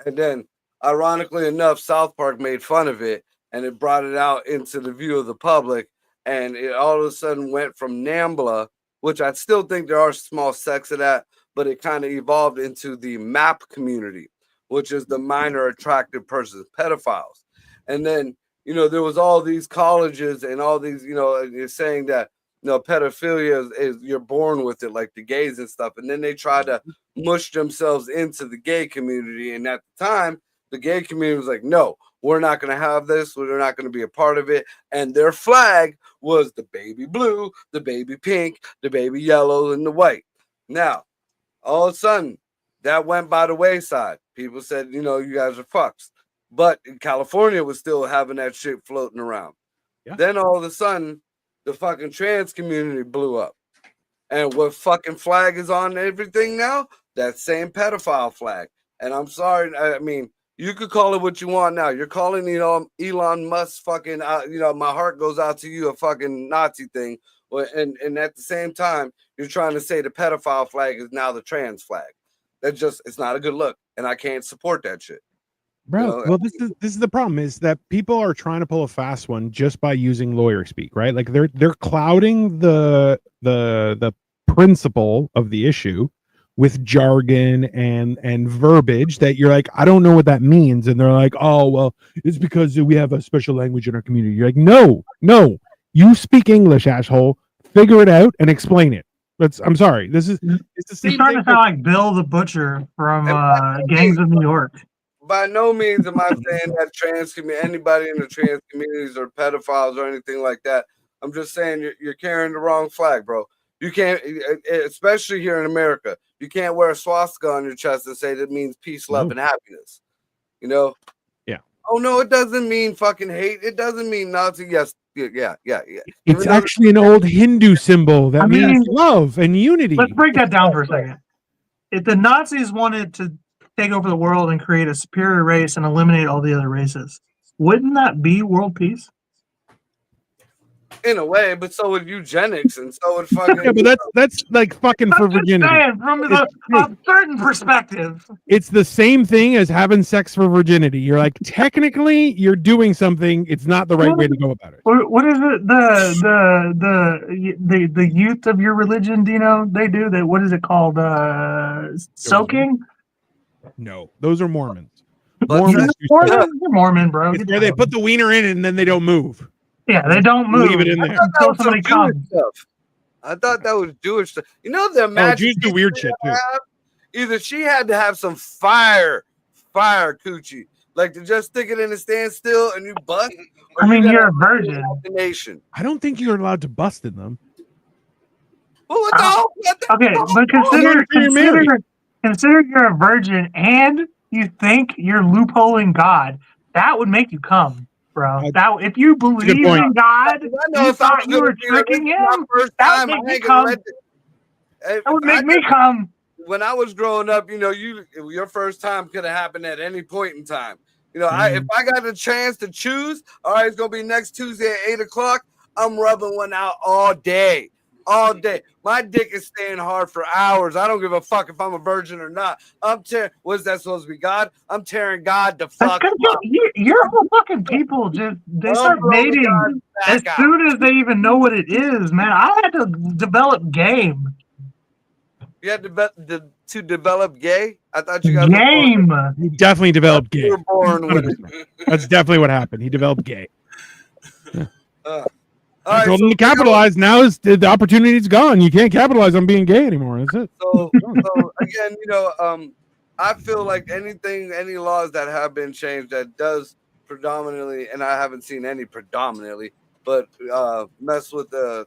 and then ironically enough, South Park made fun of it. And it brought it out into the view of the public. And it all of a sudden went from NAMBLA, which I still think there are small sects of that, but it kind of evolved into the MAP community, which is the minor attracted persons, pedophiles. And then, there was all these colleges and all these, you're saying that, pedophilia is you're born with it, like the gays and stuff. And then they try to mush themselves into the gay community. And at the time, the gay community was like, no, we're not going to have this. We're not going to be a part of it. And their flag was the baby blue, the baby pink, the baby yellow, and the white. Now, all of a sudden, that went by the wayside. People said, you guys are fucks. But in California was still having that shit floating around. Yeah. Then all of a sudden, the fucking trans community blew up. And what fucking flag is on everything now? That same pedophile flag. And I'm sorry, I mean, you could call it what you want now. You're calling, Elon Musk fucking, my heart goes out to you, a fucking Nazi thing. And at the same time, you're trying to say the pedophile flag is now the trans flag. it's not a good look, and I can't support that shit. Bro, You know? well, this is the problem, is that people are trying to pull a fast one just by using lawyer speak, right? Like they're clouding the principle of the issue with jargon and verbiage that you're like, I don't know what that means, and they're like, oh well, it's because we have a special language in our community. You're like, no, you speak English, asshole. Figure it out and explain it. I'm sorry. It's the You're same starting thing. to sound like Bill the Butcher from And Gangs of New York. By no means am I saying that anybody in the trans communities are pedophiles or anything like that. I'm just saying you're carrying the wrong flag, bro. You can't, especially here in America, you can't wear a swastika on your chest and say that means peace, love, and happiness. You know? Yeah. Oh no, it doesn't mean fucking hate. It doesn't mean Nazi. Yes, yeah. It's actually an old Hindu symbol that means mean, love and unity. Let's break that down for a second. If the Nazis wanted to take over the world and create a superior race and eliminate all the other races, wouldn't that be world peace? In a way, but so would eugenics, and so would fucking. Yeah, but that's like fucking for virginity. Saying, from a certain perspective, It's the same thing as having sex for virginity. You're like, technically, you're doing something. It's not the right way to go about it. what is it? The youth of your religion, Dino? They do that. What is it called? Soaking. No, those are Mormons. But Mormons do Mormon, soaking. you're Mormon, bro. It's where they put the wiener in and then they don't move. Yeah, they don't move. Leave it in there. Until somebody comes. Stuff. I thought that was Jewish stuff. You know the Oh, magic. Jews do weird shit too. Either she had to have some fire coochie, like to just stick it in a standstill and you bust. I mean, you're a virgin. Nation. I don't think you're allowed to bust in them. Well, what the hell? Okay, but consider you're a virgin and you think you're loopholing God. That would make you come, bro. That if you believe in God, you thought you were tricking him. That would make me come. That would make me come. When I was growing up, you know, your first time could have happened at any point in time. You know, if I got a chance to choose, all right, it's gonna be next Tuesday at 8:00. I'm rubbing one out all day. All day. My dick is staying hard for hours. I don't give a fuck if I'm a virgin or not. I'm tearing. What's that supposed to be, God? I'm tearing God the fuck. You're whole fucking people they start mating as soon as they even know what it is, man. I had to develop game. You had to develop gay? I thought you guys game. He definitely developed gay. You were born with it. That's definitely what happened. He developed gay. I told him to capitalize. Now the opportunity's gone. You can't capitalize on being gay anymore. That's it. So again, you know, I feel like any laws that have been changed that does predominantly, and I haven't seen any predominantly, but mess with the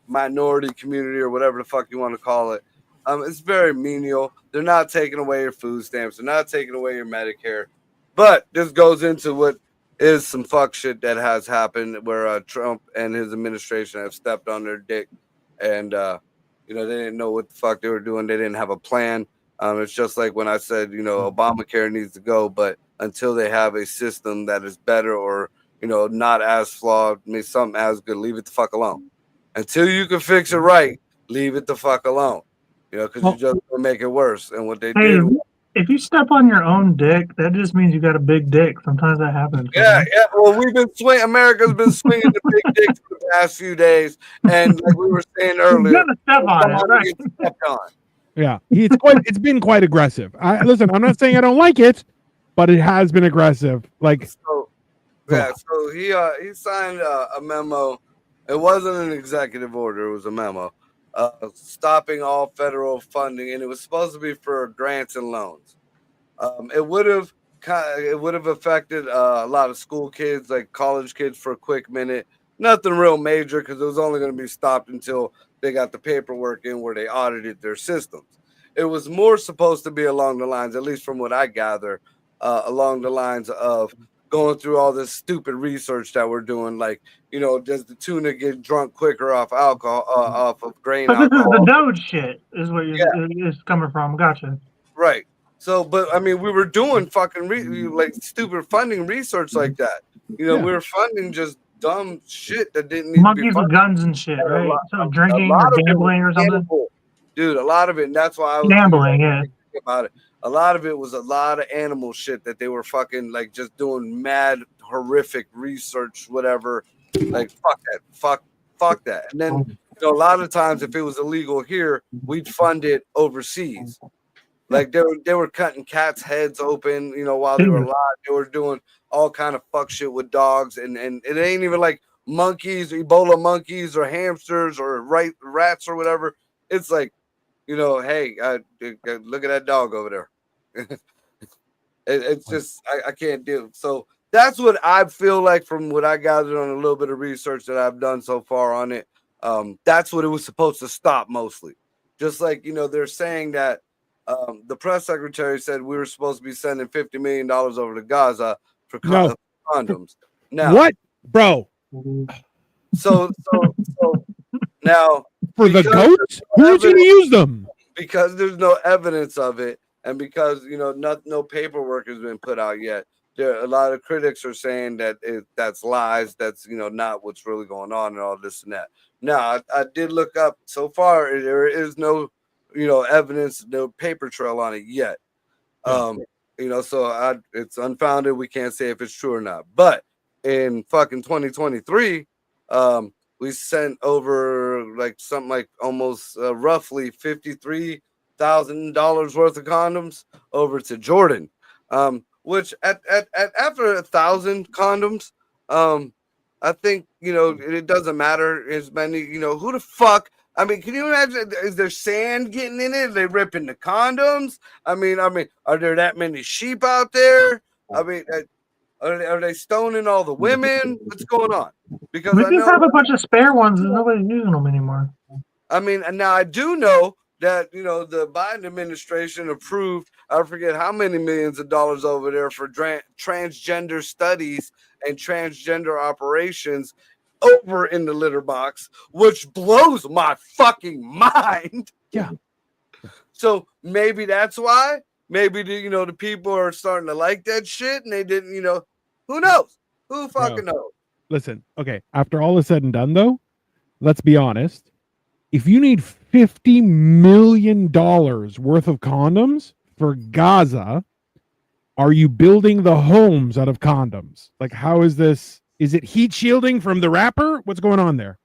minority community or whatever the fuck you want to call it. It's very menial. They're not taking away your food stamps. They're not taking away your Medicare. But this goes into what is some fuck shit that has happened where Trump and his administration have stepped on their dick and, you know, they didn't know what the fuck they were doing. They didn't have a plan. It's just like when I said, you know, Obamacare needs to go, but until they have a system that is better or, you know, not as flawed, maybe something as good, leave it the fuck alone. Until you can fix it right, leave it the fuck alone. You know, because you just gonna make it worse. And what they did. If you step on your own dick, that just means you got a big dick. Sometimes that happens. Yeah. Well, we've been America's been swinging the big dick for the past few days, and like we were saying earlier, you gotta step on it, right? Stepped on. Yeah, it's been quite aggressive. Listen, I'm not saying I don't like it, but it has been aggressive. Like, so he signed a memo. It wasn't an executive order; it was a memo. Stopping all federal funding, and it was supposed to be for grants and loans. It would have affected a lot of school kids, like college kids, for a quick minute. Nothing real major because it was only going to be stopped until they got the paperwork in where they audited their systems. It was more supposed to be along the lines, at least from what I gather, along the lines of going through all this stupid research that we're doing, like, you know, does the tuna get drunk quicker off alcohol, off of grain but alcohol? This is the Doge shit, is what is coming from. Gotcha. Right. So, but I mean, we were doing fucking like stupid funding research like that. You know, we were funding just dumb shit that didn't need monkeys to be with guns and shit, right? So drinking or gambling or something. Dude, a lot of it, and that's why I was gambling. Yeah. about it, a lot of it was a lot of animal shit that they were fucking like just doing mad horrific research, whatever. Like fuck that. And then a lot of times if it was illegal here, we'd fund it overseas. Like they were cutting cats' heads open, while they were alive. They were doing all kind of fuck shit with dogs, and it ain't even like monkeys, Ebola monkeys, or hamsters, or rats or whatever. It's like, hey, look at that dog over there. It's just I can't do. So that's what I feel like from what I gathered on a little bit of research that I've done so far on it. That's what it was supposed to stop mostly. Just like they're saying that. The press secretary said we were supposed to be sending $50 million over to Gaza for condoms. Now, what, bro? So now For the goats, who's going to use them? Because there's no evidence of it, and because no paperwork has been put out yet. A lot of critics are saying that that's lies. That's not what's really going on and all this and that. Now, I did look up. So far, there is no evidence, no paper trail on it yet. So it's unfounded. We can't say if it's true or not. But in fucking 2023, we sent over like something like almost roughly $53,000 worth of condoms over to Jordan. Which at after 1,000 condoms, I think it doesn't matter as many. Who the fuck. I mean, can you imagine? Is there sand getting in it? Are they ripping the condoms? I mean, are there that many sheep out there? I mean, are they stoning all the women? What's going on? Because we I just know have a bunch of spare ones and nobody's using them anymore. I mean, and now I do know that the Biden administration approved, I forget how many millions of dollars over there for transgender studies and transgender operations over in the litter box, which blows my fucking mind. Yeah. So maybe that's why. Maybe the people are starting to like that shit, and they didn't. Who knows? Who fucking knows? Listen, okay. After all is said and done, though, let's be honest. If you need $50 million worth of condoms for Gaza, are you building the homes out of condoms? Like, how is this? Is it heat shielding from the wrapper? What's going on there?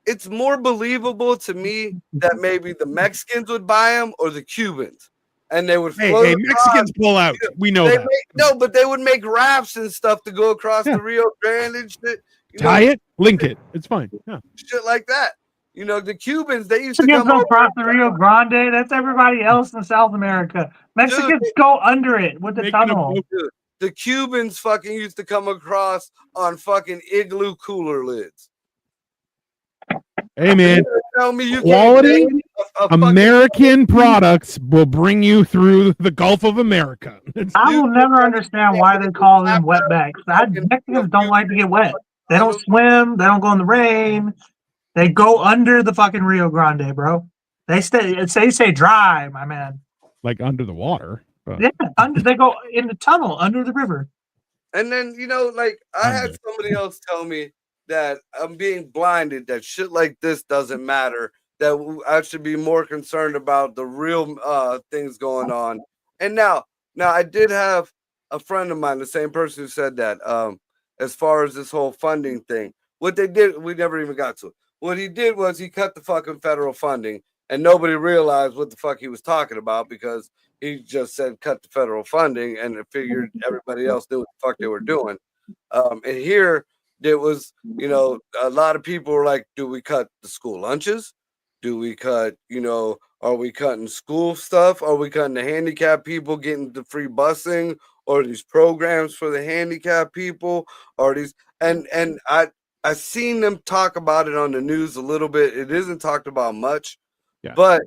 It's more believable to me that maybe the Mexicans would buy them or the Cubans, and they would float. Hey, Mexicans pull out. We know that. But they would make rafts and stuff to go across the Rio Grande and shit. Tie it, link it. It's fine. Yeah, shit like that. The Cubans, they used to come across the Rio Grande. That's everybody else in South America. Mexicans go under it with the tunnel. The Cubans fucking used to come across on fucking igloo cooler lids. Hey man, tell me you quality American products will bring you through the Gulf of America. I will never understand why they call them wetbacks. Mexicans don't like to get wet. They don't swim. They don't go in the rain. They go under the fucking Rio Grande, bro. They say dry, my man. Like under the water. Yeah, they go in the tunnel under the river. And then I had somebody else tell me that I'm being blinded, that shit like this doesn't matter, that I should be more concerned about the real things going on. And now I did have a friend of mine, the same person who said that, as far as this whole funding thing, what they did, we never even got to it. What he did was he cut the fucking federal funding, and nobody realized what the fuck he was talking about because he just said cut the federal funding, and it figured everybody else knew what the fuck they were doing. And here there was, a lot of people were like, do we cut the school lunches? Do we cut, are we cutting school stuff? Are we cutting the handicapped people getting the free busing, or these programs for the handicapped people? Or these, and I seen them talk about it on the news a little bit. It isn't talked about much, but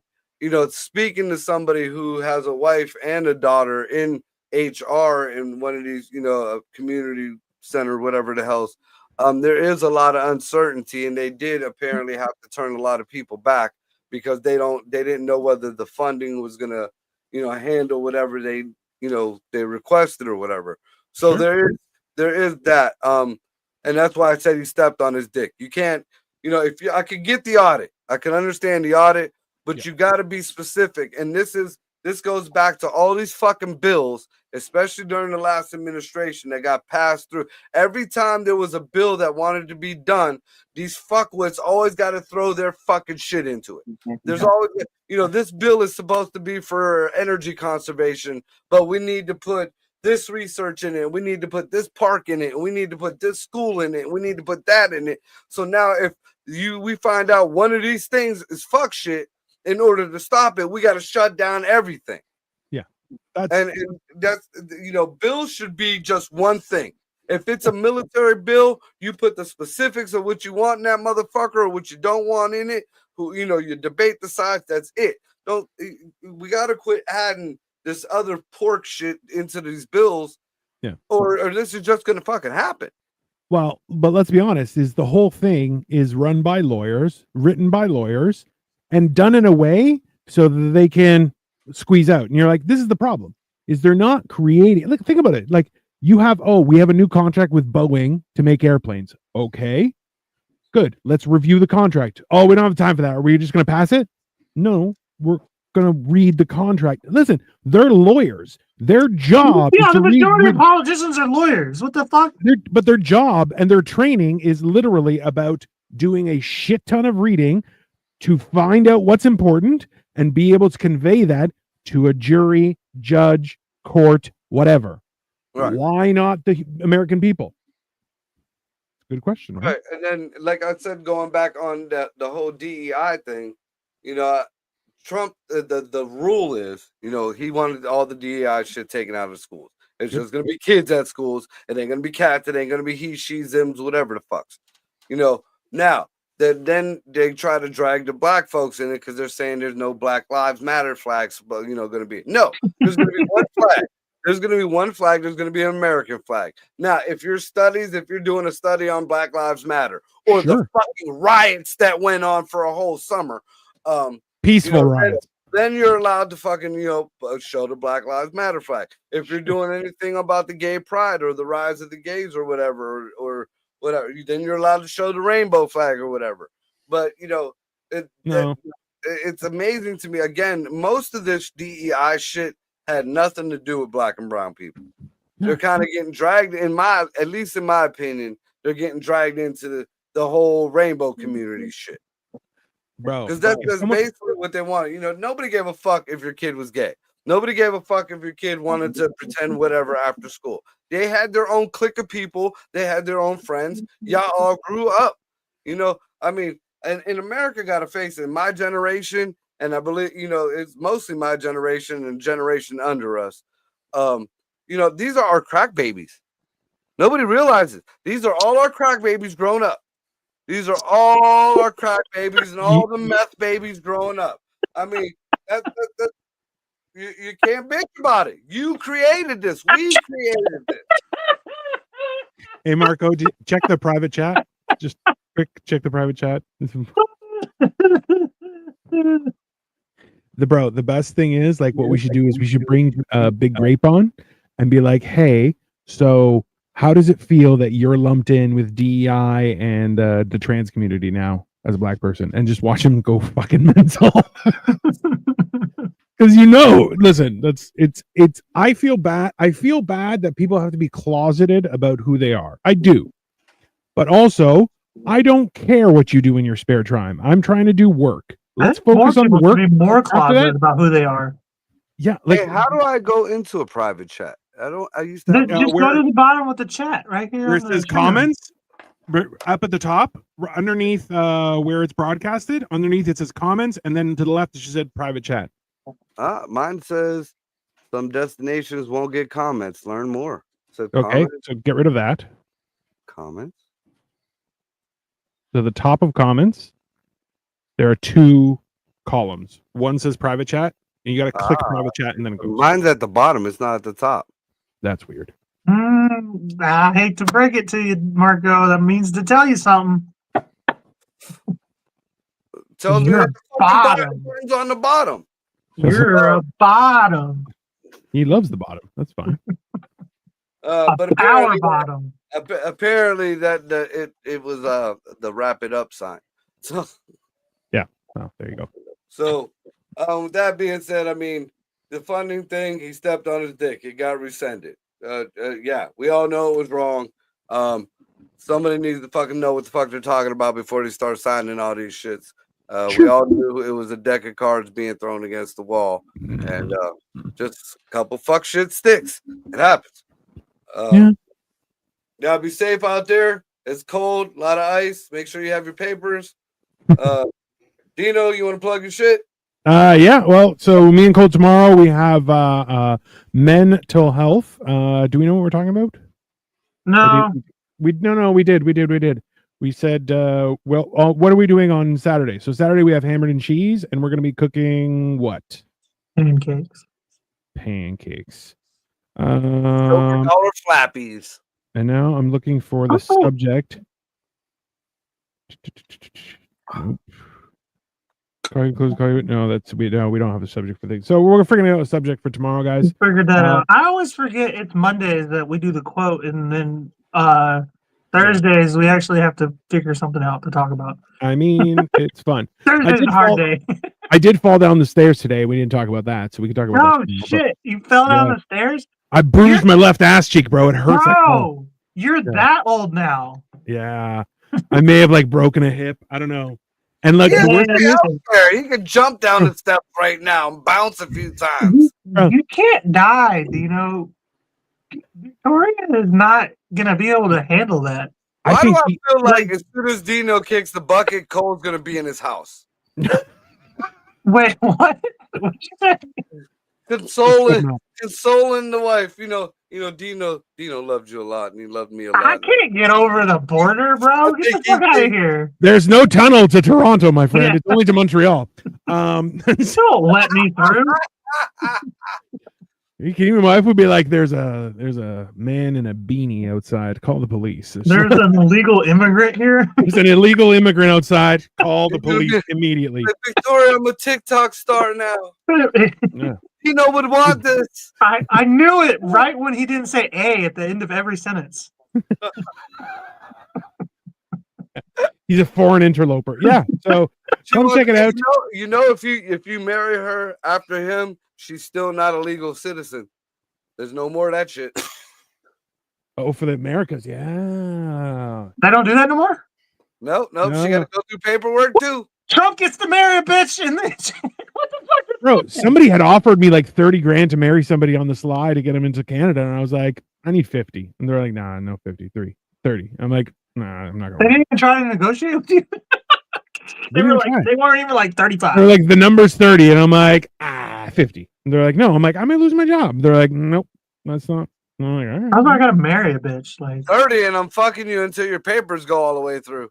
speaking to somebody who has a wife and a daughter in HR in one of these, a community center, whatever the hell's, there is a lot of uncertainty, and they did apparently have to turn a lot of people back because they didn't know whether the funding was gonna, handle whatever they requested or whatever. So there is that. And that's why I said he stepped on his dick. You can't, I could get the audit. I can understand the audit, but you got to be specific. And this is this goes back to all these fucking bills, especially during the last administration that got passed through. Every time there was a bill that wanted to be done, these fuckwits always got to throw their fucking shit into it. There's always, this bill is supposed to be for energy conservation, but we need to put this research in it. We need to put this park in it. We need to put this school in it. We need to put that in it. So now if we find out one of these things is fuck shit, in order to stop it, we got to shut down everything. Yeah. And that's, bills should be just one thing. If it's a military bill, you put the specifics of what you want in that motherfucker or what you don't want in it. You debate the sides. That's it. We got to quit adding this other pork shit into these bills. Yeah. Or this is just going to fucking happen. Well, but let's be honest, is the whole thing is run by lawyers, written by lawyers, and done in a way so that they can squeeze out. And you're like, this is the problem, is they're not creating. Look, think about it. Like we have a new contract with Boeing to make airplanes. Okay, good. Let's review the contract. Oh, we don't have time for that. Are we just going to pass it? No, we're going to read the contract. Listen, they're lawyers. Their job is the to majority of politicians are lawyers. What the fuck? But their job and their training is literally about doing a shit ton of reading to find out what's important and be able to convey that to a jury, judge, court, whatever. Right. Why not the American people? Good question. Right? And then, like I said, going back on the whole DEI thing, Trump, the rule is, he wanted all the DEI shit taken out of schools. It's just going to be kids at schools. It ain't going to be cats. It ain't going to be he, she, zims, whatever the fucks. Now, then they try to drag the black folks in it because they're saying there's no Black Lives Matter flags, but going to be no. There's going to be one flag. There's going to be one flag. There's going to be an American flag. Now, if you're doing a study on Black Lives Matter or the fucking riots that went on for a whole summer, peaceful riots, then you're allowed to fucking show the Black Lives Matter flag. If you're doing anything about the gay pride or the rise of the gays or whatever, or whatever, then you're allowed to show the rainbow flag or whatever. But it's amazing to me. Again, most of this DEI shit had nothing to do with black and brown people. They're kind of getting dragged at least in my opinion, they're getting dragged into the whole rainbow community shit. Bro, because that's basically what they want. Nobody gave a fuck if your kid was gay. Nobody gave a fuck if your kid wanted to pretend whatever after school. They had their own clique of people. They had their own friends. Y'all all grew up. And in America, got to face it. My generation, and I believe, it's mostly my generation and generation under us. These are our crack babies. Nobody realizes these are all our crack babies grown up. These are all our crack babies and all the meth babies growing up. You can't bitch about it. You created this. We created this. Hey, Marco, check the private chat. Just quick, check the private chat. The best thing is, like, what we should do is we should bring Big Grape on and be like, hey, so how does it feel that you're lumped in with DEI and the trans community now as a black person, and just watch him go fucking mental? Because listen, it's. I feel bad. I feel bad that people have to be closeted about who they are. I do, but also I don't care what you do in your spare time. I'm trying to do work. Let's focus on work. Be more closeted about who they are. Yeah. Hey, how do I go into a private chat? I used to just go to the bottom with the chat right here. Where it says comments, up at the top, underneath where it's broadcasted. Underneath it says comments, and then to the left it just said private chat. Mine says some destinations won't get comments. Learn more. So okay, so get rid of that. Comments. So the top of comments, there are two columns. One says private chat, and you got to click private chat, and then it goes. Mine's at the bottom. It's not at the top. That's weird. I hate to break it to you, Marco. That means to tell you something. Tell me You're bottom. On the bottom. You're a bottom. He loves the bottom. That's fine. But power bottom. Apparently that it was the wrap it up sign. So yeah. Oh, there you go. So with that being said, the funding thing, he stepped on his dick. It got rescinded. Yeah, we all know it was wrong. Somebody needs to fucking know what the fuck they're talking about before they start signing all these shits. We all knew it was a deck of cards being thrown against the wall, and just a couple fuck shit sticks. It happens. Yeah, be safe out there. It's cold, a lot of ice. Make sure you have your papers. Dino, you want to plug your shit? Yeah, well, so me and Cole tomorrow we have mental health. Do we know what we're talking about? No. We did. We said what are we doing on Saturday? So Saturday we have hammered and cheese, and we're gonna be cooking what? Pancakes. $1 flappies. And now I'm looking for the subject. Nope. No, we don't have a subject for things. So we're figuring out a subject for tomorrow, guys. Figured that out. I always forget it's Mondays that we do the quote, and then Thursdays we actually have to figure something out to talk about. I mean, it's fun. Thursday's a hard day. I did fall down the stairs today. We didn't talk about that, so we can talk about that. Oh shit! You fell down the stairs? I bruised my left ass cheek, bro. It hurts. Bro, you're that old now. Yeah, I may have like broken a hip. I don't know. And like, you can jump down the steps right now and bounce a few times. You can't die. You know, Victoria is not gonna be able to handle that. Why do I feel like as soon as Dino kicks the bucket, Cole's gonna be in his house? Wait, what? What you say? Consoling the wife. You know, Dino loved you a lot, and he loved me a lot. I can't get over the border, bro. Get the fuck out of here. There's no tunnel to Toronto, my friend. Yeah. It's only to Montreal. Don't let me through. My wife would be like, "There's a man in a beanie outside. Call the police." There's an illegal immigrant here. There's an illegal immigrant outside. Call the police immediately. Victoria, I'm a TikTok star now. Yeah. Dino would want this. I knew it right when he didn't say A at the end of every sentence. He's a foreign interloper. Yeah. So come check it out. You know, if you marry her after him, she's still not a legal citizen. There's no more of that shit. Oh, for the Americas, yeah. They don't do that no more? No. She got to go through paperwork too. Trump gets to marry a bitch, and then what the fuck? Bro, somebody had offered me like 30 grand to marry somebody on the sly to get him into Canada, and I was like, I need 50, and they're like, nah, no 53, 30. I'm like, nah, I'm not going. They didn't even try to negotiate with you. They weren't even like 35. They're like, the number's 30, and I'm like, 50. And they're like, no. I'm like, I may lose my job. They're like, nope, that's not. I'm like, all right. How's I gotta marry a bitch? Like 30, and I'm fucking you until your papers go all the way through.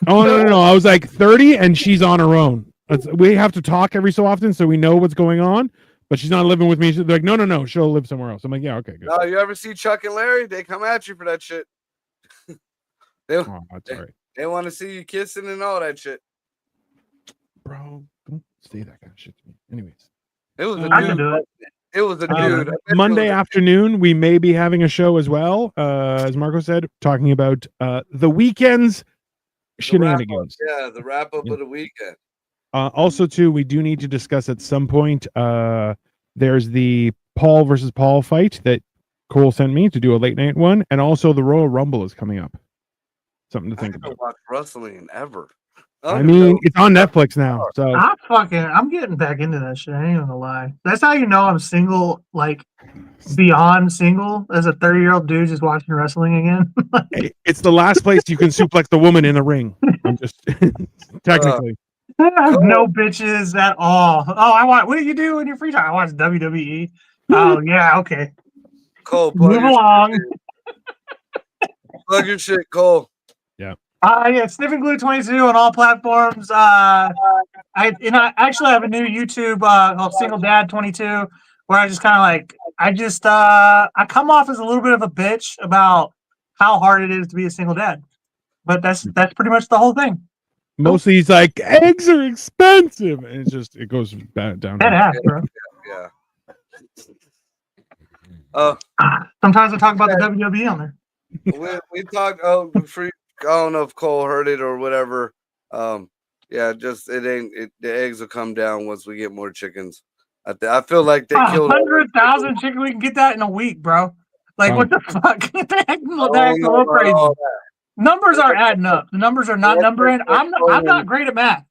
Oh no! I was like 30, and she's on her own. We have to talk every so often, so we know what's going on. But she's not living with me. They're like, no, she'll live somewhere else. I'm like, yeah, okay, good. No, you ever see Chuck and Larry? They come at you for that shit. They want to see you kissing and all that shit. Bro, don't say that kind of shit to me. Anyways, it was a I can do it. It was a dude. Monday afternoon, we may be having a show as well. As Marco said, talking about the weekend's shenanigans. The wrap up of the weekend. Also, too, we do need to discuss at some point. There's the Paul versus Paul fight that Cole sent me to do a late night one, and also the Royal Rumble is coming up. Something to think about. Watch wrestling ever. I mean, it's on Netflix now. So I'm getting back into that shit. I ain't even gonna lie. That's how you know I'm single, like beyond single, as a 30-year-old dude just watching wrestling again. It's the last place you can suplex the woman in a ring. I'm just technically. I have no bitches at all. Oh, what do you do in your free time? I watch WWE. Oh yeah, okay. Cole, move along. Plug your shit, Cole. Yeah. Yeah, Sniffing Glue 22 on all platforms. I actually have a new YouTube called Single Dad 22, where I just kind of like I come off as a little bit of a bitch about how hard it is to be a single dad, but that's pretty much the whole thing. Mostly he's like, eggs are expensive, and it goes down. That ass, bro. Yeah. Sometimes I talk about the WWE on there. We talked. I don't know if Cole heard it or whatever. The eggs will come down once we get more chickens. I feel like they killed 100,000 chicken. We can get that in a week, bro. Like, what the fuck? That's a little all crazy. that. Numbers aren't adding up. The numbers are not numbering. I'm not great at math,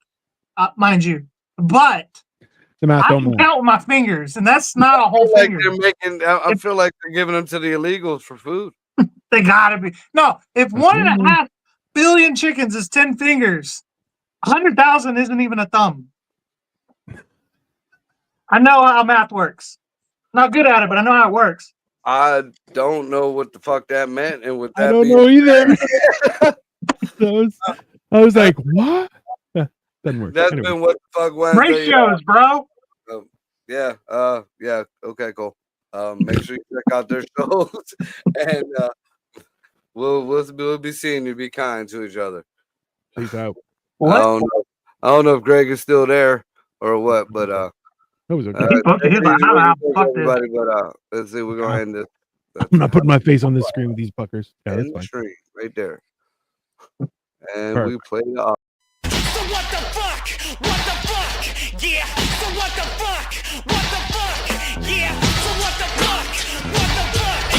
mind you, but The math I don't can matter. count with my fingers, and that's not a whole Like finger. they're making. I feel like they're giving them to the illegals for food. They gotta be. No, if 1.5 billion chickens is 10 fingers, 100,000 isn't even a thumb. I know how math works. Not good at it, but I know how it works. I don't know what the fuck that meant, and with that, I don't know either. I was like, what? Doesn't work. That's Anyway. been what the fuck Wednesday. Ratios, bro. Yeah. Yeah. Okay. Cool. Make sure you check out their shows, and we'll be seeing you. Be kind to each other. Peace out. What? I don't know if Greg is still there or what, but That was okay. He's like, how fuck this? everybody, but let's see. We're gonna end this. I'm not putting my face on this screen with these fuckers. Yeah, that's End the fine. stream right there, and Perfect. we play the. So what the fuck? What the fuck? Yeah. So what the fuck? What the fuck? Yeah. So what the fuck? What the fuck?